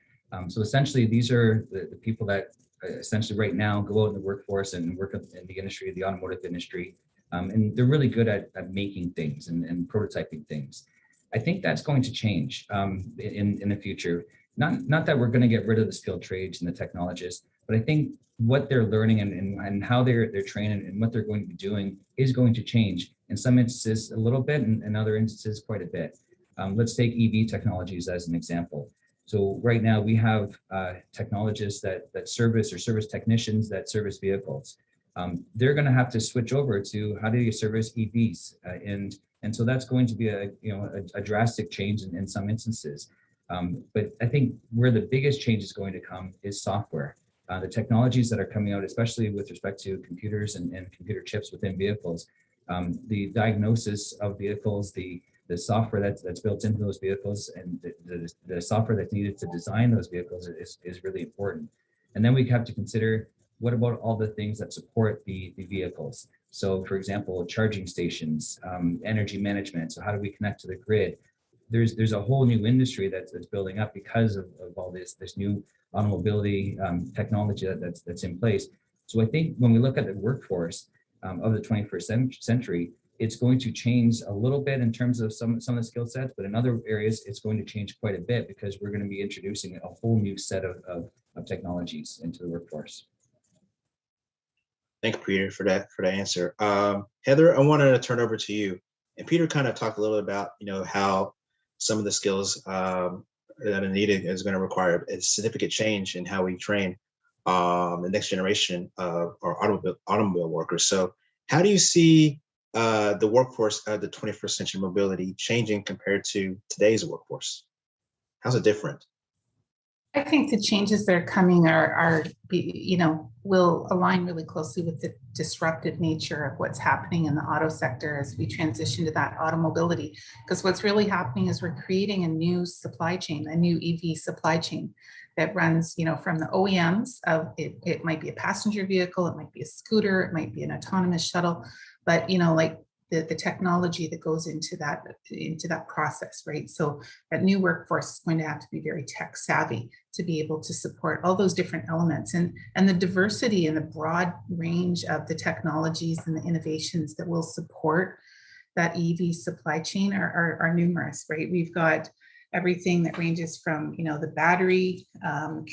So essentially, these are the people that essentially right now go out in the workforce and work in the industry, the automotive industry, and they're really good at making things and prototyping things. I think that's going to change in the future. Not that we're going to get rid of the skilled trades and the technologists, but I think what they're learning and how they're trained and what they're going to be doing is going to change. In some instances, a little bit, and in other instances, quite a bit. Let's take EV technologies as an example. So right now we have technologists that service or service technicians that service vehicles. They're going to have to switch over to how do you service EVs, and so that's going to be a drastic change in some instances. But I think where the biggest change is going to come is software. The technologies that are coming out, especially with respect to computers and computer chips within vehicles, the diagnosis of vehicles, the software that's built into those vehicles, and the software that's needed to design those vehicles is really important. And then we have to consider, what about all the things that support the vehicles? So for example, charging stations, energy management. So how do we connect to the grid? There's a whole new industry that's building up because of all this new automobility technology that's in place. So I think when we look at the workforce of the 21st century, it's going to change a little bit in terms of some of the skill sets, but in other areas, it's going to change quite a bit because we're going to be introducing a whole new set of technologies into the workforce. Thank you, Peter, for that answer. Heather, I wanted to turn over to you. And Peter kind of talked a little about, how some of the skills that are needed is going to require a significant change in how we train the next generation of our automobile workers. So how do you see the workforce of the 21st century mobility changing compared to today's workforce? How's it different? I think the changes that are coming will align really closely with the disruptive nature of what's happening in the auto sector as we transition to that automobility. Because what's really happening is we're creating a new supply chain, a new EV supply chain that runs, from the OEMs of it might be a passenger vehicle, it might be a scooter, it might be an autonomous shuttle, but like the technology that goes into that process, right? So that new workforce is going to have to be very tech savvy to be able to support all those different elements, and the diversity and the broad range of the technologies and the innovations that will support that EV supply chain are numerous, right? We've got everything that ranges from, the battery,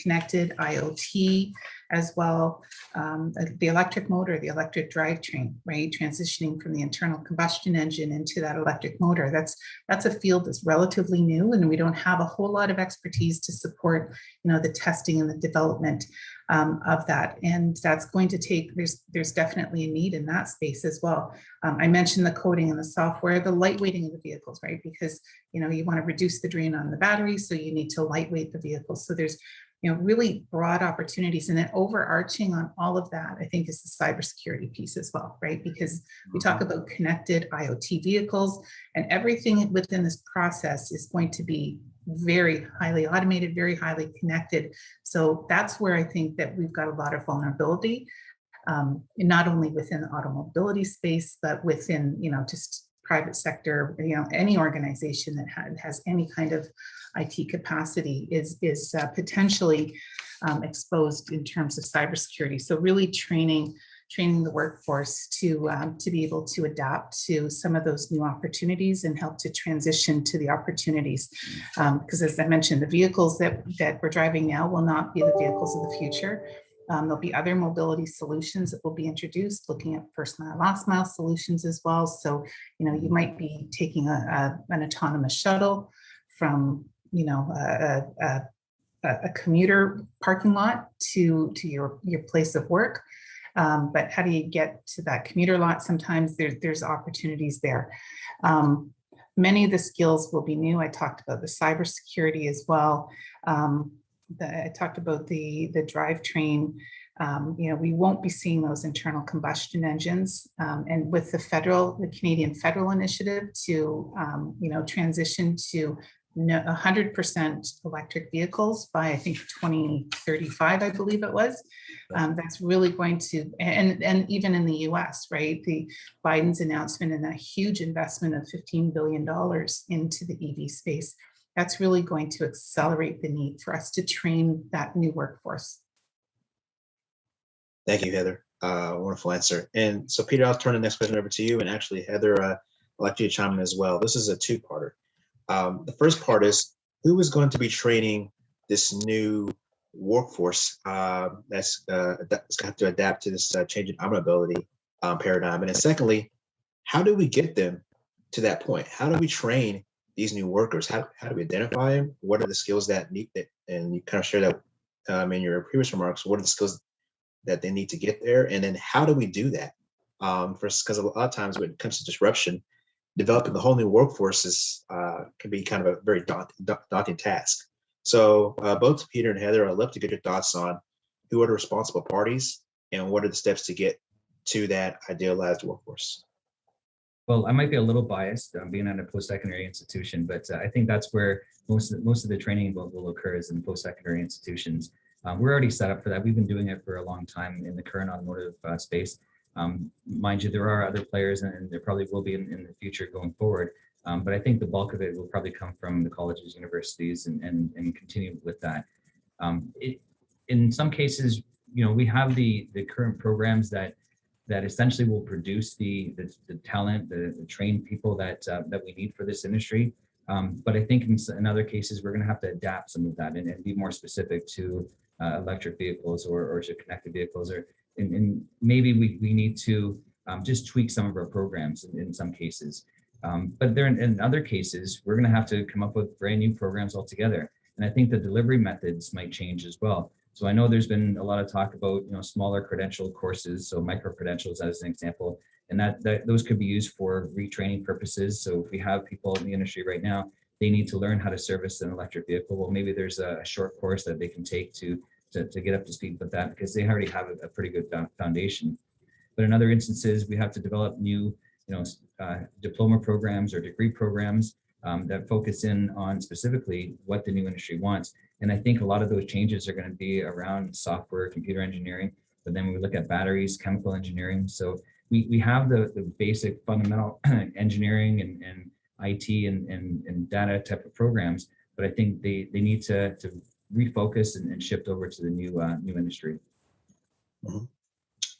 connected IoT, as well, the electric motor, the electric drivetrain, right? Transitioning from the internal combustion engine into that electric motor. That's a field that's relatively new, and we don't have a whole lot of expertise to support, the testing and the development of that. And that's going to take, there's definitely a need in that space as well. I mentioned the coding and the software, the lightweighting of the vehicles, right? Because, you want to reduce the drain on the battery, so you need to lightweight the vehicles. So there's, really broad opportunities. And then overarching on all of that, I think, is the cybersecurity piece as well, right? Because we talk about connected IoT vehicles, and everything within this process is going to be very highly automated, very highly connected. So that's where I think that we've got a lot of vulnerability, not only within the automobility space, but within, just private sector, any organization that has any kind of IT capacity is potentially exposed in terms of cybersecurity. So really training the workforce to be able to adapt to some of those new opportunities and help to transition to the opportunities. Because as I mentioned, the vehicles that we're driving now will not be the vehicles of the future. There'll be other mobility solutions that will be introduced, looking at first mile, last mile solutions as well. So, you might be taking an autonomous shuttle from, a commuter parking lot to your place of work. But how do you get to that commuter lot? Sometimes there's opportunities there. Many of the skills will be new. I talked about the cybersecurity as well. I talked about the drivetrain. We won't be seeing those internal combustion engines. And with the Canadian federal initiative to, transition to 100% electric vehicles by, I think, 2035, I believe it was. That's really going to, and even in the US, right? The Biden's announcement and that huge investment of $15 billion into the EV space, that's really going to accelerate the need for us to train that new workforce. Thank you, Heather. Wonderful answer. And so, Peter, I'll turn the next question over to you. And actually, Heather, I'd like you to chime in as well. This is a two-parter. The first part is, who is going to be training this new workforce that's going to have to adapt to this changing mobility paradigm? And then secondly, how do we get them to that point? How do we train these new workers? How do we identify them? What are the skills that need that? And you kind of shared that in your previous remarks. What are the skills that they need to get there? And then how do we do that? Because a lot of times when it comes to disruption, developing the whole new workforce can be kind of a very daunting task. So both Peter and Heather, I'd love to get your thoughts on who are the responsible parties and what are the steps to get to that idealized workforce. Well, I might be a little biased being at a post-secondary institution, but I think that's where most of the training will occur is in post-secondary institutions. We're already set up for that. We've been doing it for a long time in the current automotive space. Mind you, there are other players, and there probably will be in the future going forward. But I think the bulk of it will probably come from the colleges, universities, and continue with that. In some cases, we have the current programs that essentially will produce the talent, the trained people that we need for this industry. But I think in other cases, we're going to have to adapt some of that and be more specific to electric vehicles or to connected vehicles, and maybe we need to just tweak some of our programs in some cases. But there in other cases, we're going to have to come up with brand new programs altogether. And I think the delivery methods might change as well. So I know there's been a lot of talk about smaller credential courses, so micro credentials as an example, and that those could be used for retraining purposes. So if we have people in the industry right now, they need to learn how to service an electric vehicle. Well, maybe there's a short course that they can take to get up to speed with that, because they already have a pretty good foundation. But in other instances, we have to develop new diploma programs or degree programs that focus in on specifically what the new industry wants. And I think a lot of those changes are going to be around software, computer engineering, but then we look at batteries, chemical engineering. So we have the basic fundamental engineering and IT and data type of programs, but I think they need to refocus and shift over to the new industry. Mm-hmm.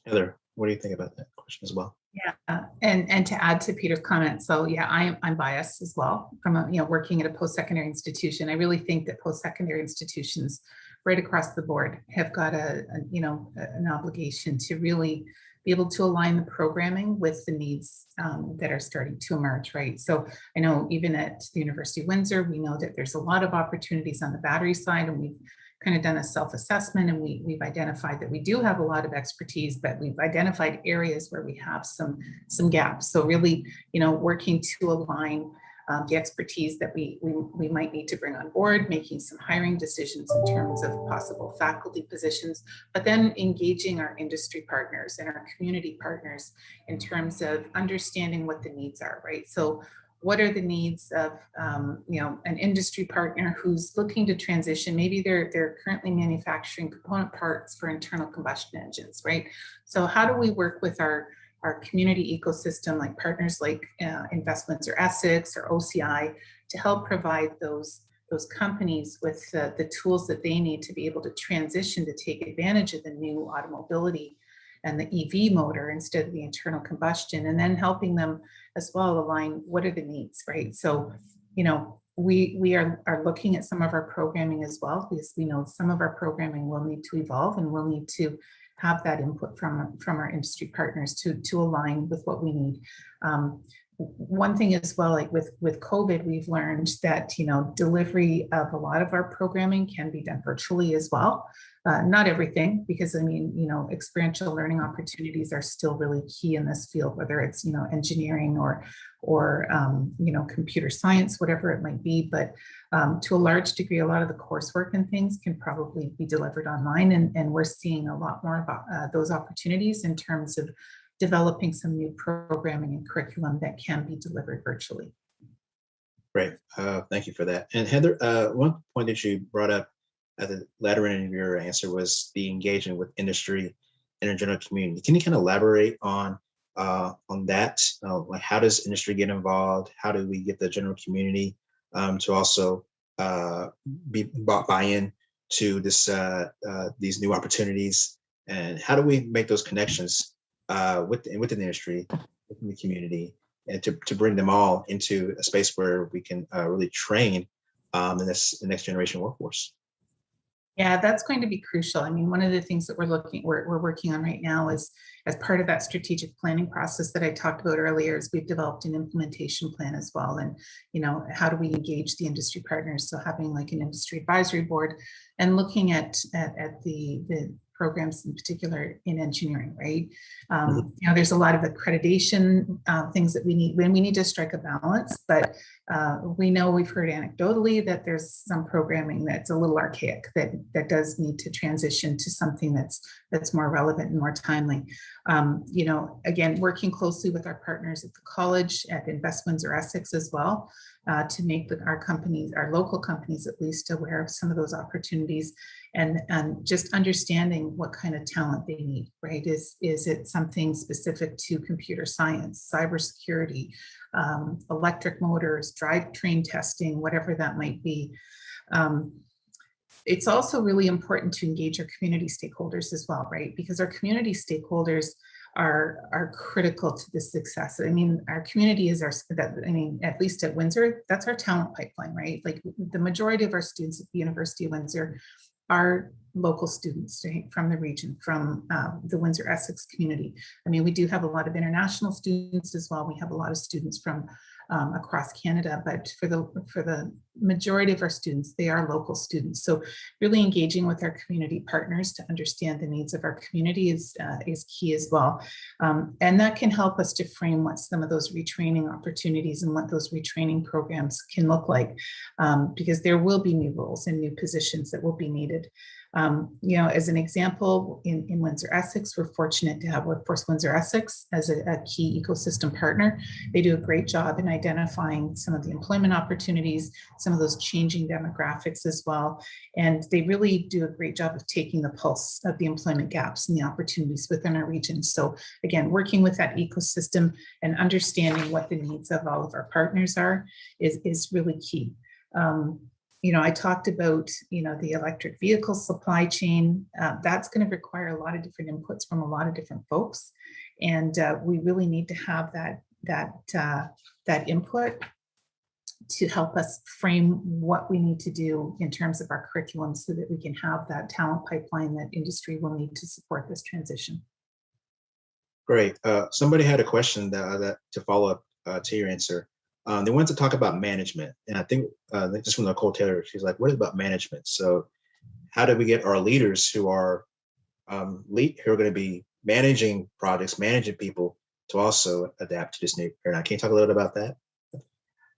Heather, what do you think about that question as well? Yeah, and to add to Peter's comment, so yeah, I'm biased as well from working at a post-secondary institution. I really think that post-secondary institutions right across the board have got an obligation to really be able to align the programming with the needs that are starting to emerge, right? So I know even at the University of Windsor, we know that there's a lot of opportunities on the battery side, and we've kind of done a self-assessment, and we've identified that we do have a lot of expertise, but we've identified areas where we have some gaps. So really, working to align the expertise that we might need to bring on board, making some hiring decisions in terms of possible faculty positions, but then engaging our industry partners and our community partners in terms of understanding what the needs are, right? So what are the needs of an industry partner who's looking to transition? Maybe they're currently manufacturing component parts for internal combustion engines, right? So how do we work with our community ecosystem, like partners like Windsor-Essex or OCI, to help provide those companies with the tools that they need to be able to transition to take advantage of the new automobility and the EV motor instead of the internal combustion, and then helping them as well align what are the needs, right? So, we are looking at some of our programming as well, because we know some of our programming will need to evolve, and we'll need to have that input from our industry partners to align with what we need. one thing as well, like with COVID, we've learned that, you know, delivery of a lot of our programming can be done virtually as well. Not everything, because I mean, you know, experiential learning opportunities are still really key in this field, whether it's, you know, engineering or you know, computer science, whatever it might be. But to a large degree, a lot of the coursework and things can probably be delivered online, and we're seeing a lot more about those opportunities in terms of developing some new programming and curriculum that can be delivered virtually. Great, thank you for that. And Heather, one point that you brought up at the latter end of your answer was the engagement with industry and the general community. Can you kind of elaborate on that? Like, how does industry get involved? How do we get the general community to also buy in to this these new opportunities? And how do we make those connections within the industry, within the community, and to bring them all into a space where we can really train the next generation workforce? Yeah, that's going to be crucial. I mean, one of the things that we're working on right now is, as part of that strategic planning process that I talked about earlier, is we've developed an implementation plan as well. And, you know, how do we engage the industry partners? So having like an industry advisory board and looking at the programs in particular in engineering, right? You know, there's a lot of accreditation things that we need when we need to strike a balance, but we know, we've heard anecdotally that there's some programming that's a little archaic that does need to transition to something that's more relevant and more timely. You know, again, working closely with our partners at the college, at Windsor-Essex as well, to make our local companies at least aware of some of those opportunities, and just understanding what kind of talent they need, right? Is it something specific to computer science, cybersecurity, electric motors, drivetrain testing, whatever that might be. It's also really important to engage our community stakeholders as well, right? Because our community stakeholders are critical to the success. I mean, our community is at least at Windsor, that's our talent pipeline, right? Like the majority of our students at the University of Windsor are local students, right, from the region, from the Windsor-Essex community. I mean, we do have a lot of international students as well. We have a lot of students from across Canada, but for the majority of our students, they are local students. So really engaging with our community partners to understand the needs of our community is key as well. And that can help us to frame what some of those retraining opportunities and what those retraining programs can look like, because there will be new roles and new positions that will be needed. You know, as an example, in Windsor-Essex, we're fortunate to have Workforce Windsor-Essex as a key ecosystem partner. They do a great job in identifying some of the employment opportunities, some of those changing demographics as well. And they really do a great job of taking the pulse of the employment gaps and the opportunities within our region. So again, working with that ecosystem and understanding what the needs of all of our partners are is really key. You know, I talked about, you know, the electric vehicle supply chain. That's going to require a lot of different inputs from a lot of different folks. And we really need to have that input to help us frame what we need to do in terms of our curriculum so that we can have that talent pipeline that industry will need to support this transition. Great. Somebody had a question that to follow up to your answer. They wanted to talk about management, and I think just from Nicole Taylor, she's like, "What is about management?" So, how do we get our leaders who are going to be managing projects, managing people, to also adapt to this new paradigm? Can you talk a little bit about that?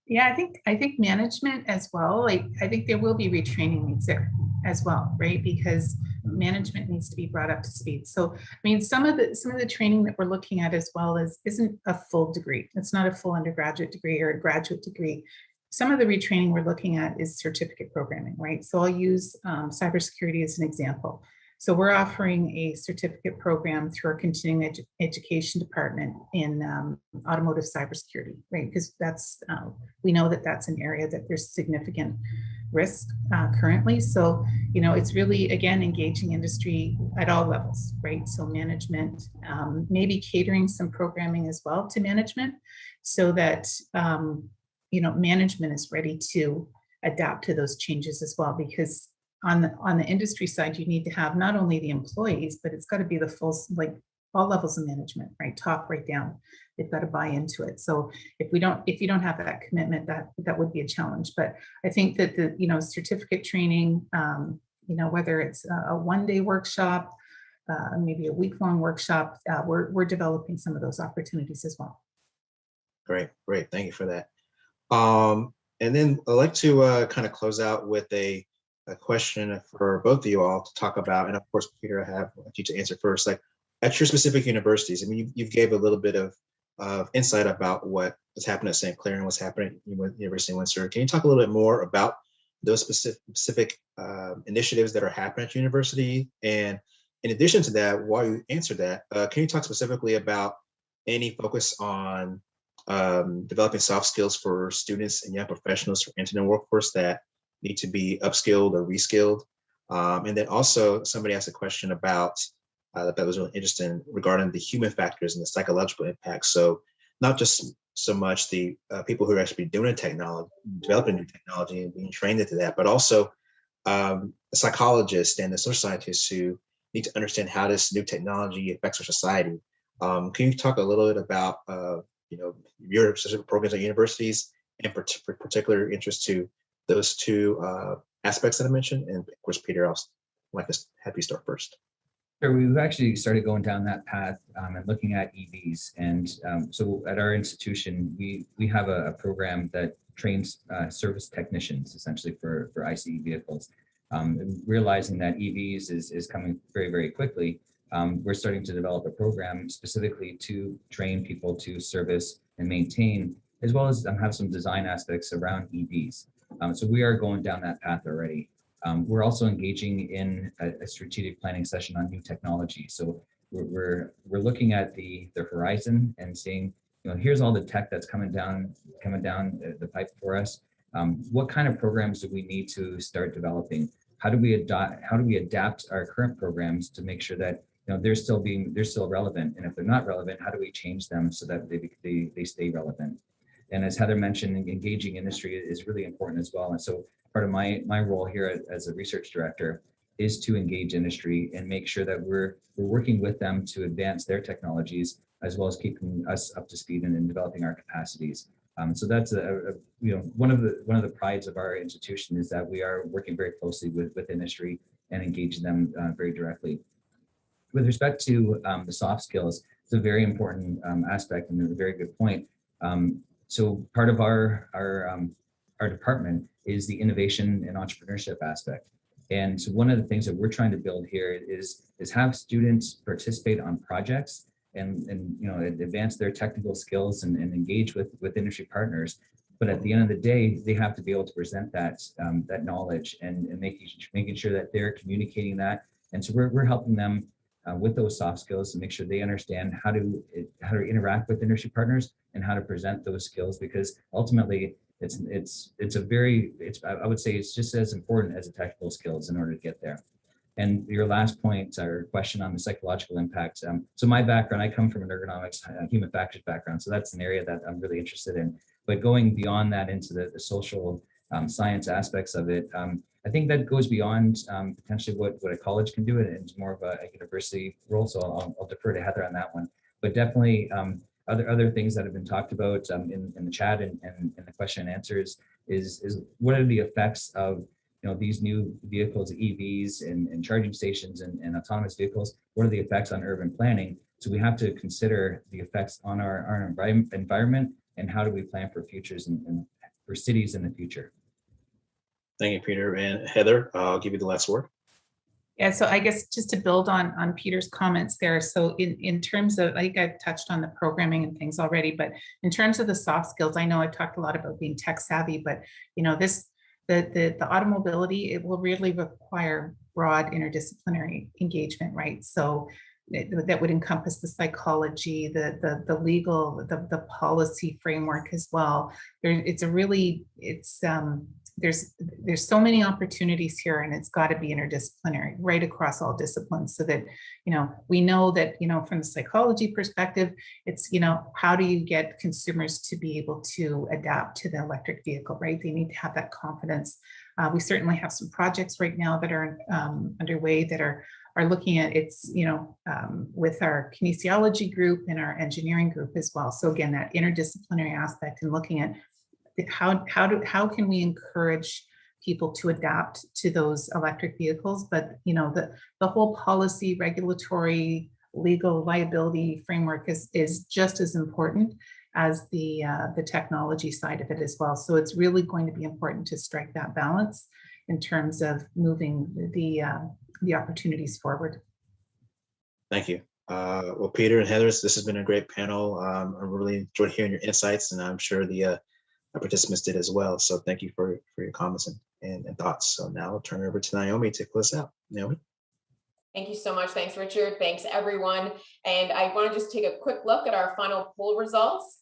Yeah, I think management as well. Like, I think there will be retraining needs there as well, right? Because management needs to be brought up to speed. So, I mean, some of the training that we're looking at as well isn't a full degree. It's not a full undergraduate degree or a graduate degree. Some of the retraining we're looking at is certificate programming, right? So I'll use cybersecurity as an example. So we're offering a certificate program through our continuing education department in automotive cybersecurity, right? Because that's we know that that's an area that there's significant risk currently. So, you know, it's really, again, engaging industry at all levels, right? So management, maybe catering some programming as well to management so that, you know, management is ready to adapt to those changes as well, because on the industry side, you need to have not only the employees, but it's got to be the full, like all levels of management, right, top right down. They've got to buy into it. So if you don't have that commitment, that would be a challenge. But I think that the certificate training, whether it's a one-day workshop, maybe a week-long workshop, we're developing some of those opportunities as well. Great. Thank you for that. And then I'd like to kind of close out with a question for both of you all to talk about. And of course, Peter, I have you to answer first. Like at your specific universities, I mean, you've gave a little bit of insight about what has happened at St. Clair and what's happening at University of Windsor. Can you talk a little bit more about those specific initiatives that are happening at your university? And in addition to that, while you answer that, can you talk specifically about any focus on developing soft skills for students and young professionals who enter the workforce that need to be upskilled or reskilled? And then also somebody asked a question about that was really interesting regarding the human factors and the psychological impact. So not just so much the people who are actually doing technology, developing new technology and being trained into that, but also the psychologists and the social scientists who need to understand how this new technology affects our society. Can you talk a little bit about your specific programs at universities and particular interest to those two aspects that I mentioned? And of course, Peter, I'll like to have you start first. Sure, we've actually started going down that path and looking at EVs. And so at our institution, we have a program that trains service technicians essentially for ICE vehicles. Realizing that EVs is coming very, very quickly, we're starting to develop a program specifically to train people to service and maintain, as well as have some design aspects around EVs. So we are going down that path already. We're also engaging in a strategic planning session on new technology. So we're looking at the horizon and seeing, here's all the tech that's coming down the pipe for us. What kind of programs do we need to start developing? How do we adapt our current programs to make sure that they're still relevant? And if they're not relevant, how do we change them so that they stay relevant? And as Heather mentioned, engaging industry is really important as well. And so part of my role here as a research director is to engage industry and make sure that we're working with them to advance their technologies, as well as keeping us up to speed and in developing our capacities. So that's one of the prides of our institution is that we are working very closely with industry and engaging them very directly. With respect to the soft skills, it's a very important aspect and a very good point. So part of our department is the innovation and entrepreneurship aspect. And so one of the things that we're trying to build here is have students participate on projects and advance their technical skills and engage with industry partners. But at the end of the day, they have to be able to present that knowledge and making sure that they're communicating that. And so we're helping them with those soft skills to make sure they understand how to interact with industry partners and how to present those skills, because ultimately I would say it's just as important as the technical skills in order to get there. And your last point or question on the psychological impact. So my background, I come from an ergonomics, human factors background. So that's an area that I'm really interested in. But going beyond that into the social science aspects of it, I think that goes beyond potentially what a college can do. It's more of a university role. So I'll defer to Heather on that one. But definitely other things that have been talked about in the chat and the question and answers is what are the effects of these new vehicles, EVs and charging stations and autonomous vehicles? What are the effects on urban planning? So we have to consider the effects on our environment and how do we plan for futures and for cities in the future. Thank you, Peter. And Heather, I'll give you the last word. Yeah, so I guess just to build on Peter's comments there. So in terms of, I think I've touched on the programming and things already, but in terms of the soft skills, I know I've talked a lot about being tech savvy, but the automobility, it will really require broad interdisciplinary engagement, right? So that would encompass the psychology, the legal, the policy framework as well. It's there's so many opportunities here, and it's got to be interdisciplinary right across all disciplines, so that, we know that, from the psychology perspective, it's, how do you get consumers to be able to adapt to the electric vehicle, right? They need to have that confidence. We certainly have some projects right now that are underway that are looking at it's, with our kinesiology group and our engineering group as well. So again, that interdisciplinary aspect and looking at how can we encourage people to adapt to those electric vehicles, but the whole policy, regulatory, legal liability framework is just as important as the technology side of it as well. So it's really going to be important to strike that balance in terms of moving the opportunities forward. Thank you. Well, Peter and Heather, this has been a great panel. I really enjoyed hearing your insights, and I'm sure the participants did as well. So thank you for your comments and thoughts. So now I'll turn it over to Naomi to close out. Naomi. Thank you so much. Thanks, Richard. Thanks, everyone. And I want to just take a quick look at our final poll results.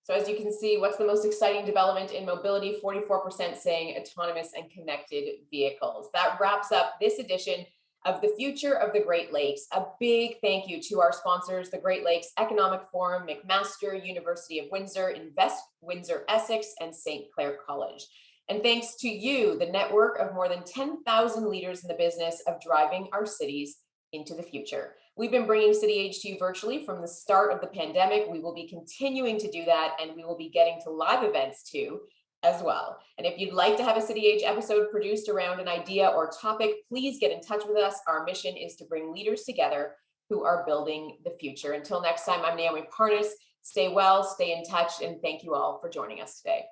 So as you can see, what's the most exciting development in mobility? 44% saying autonomous and connected vehicles. That wraps up this edition of the Future of the Great Lakes. A big thank you to our sponsors, the Great Lakes Economic Forum, McMaster, University of Windsor, Invest Windsor-Essex, and St. Clair College. And thanks to you, the network of more than 10,000 leaders in the business of driving our cities into the future. We've been bringing CityAge to you virtually from the start of the pandemic. We will be continuing to do that, and we will be getting to live events too as well. And if you'd like to have a CityAge episode produced around an idea or topic, please get in touch with us. Our mission is to bring leaders together who are building the future. Until next time, I'm Naomi Parnas. Stay well, stay in touch, and thank you all for joining us today.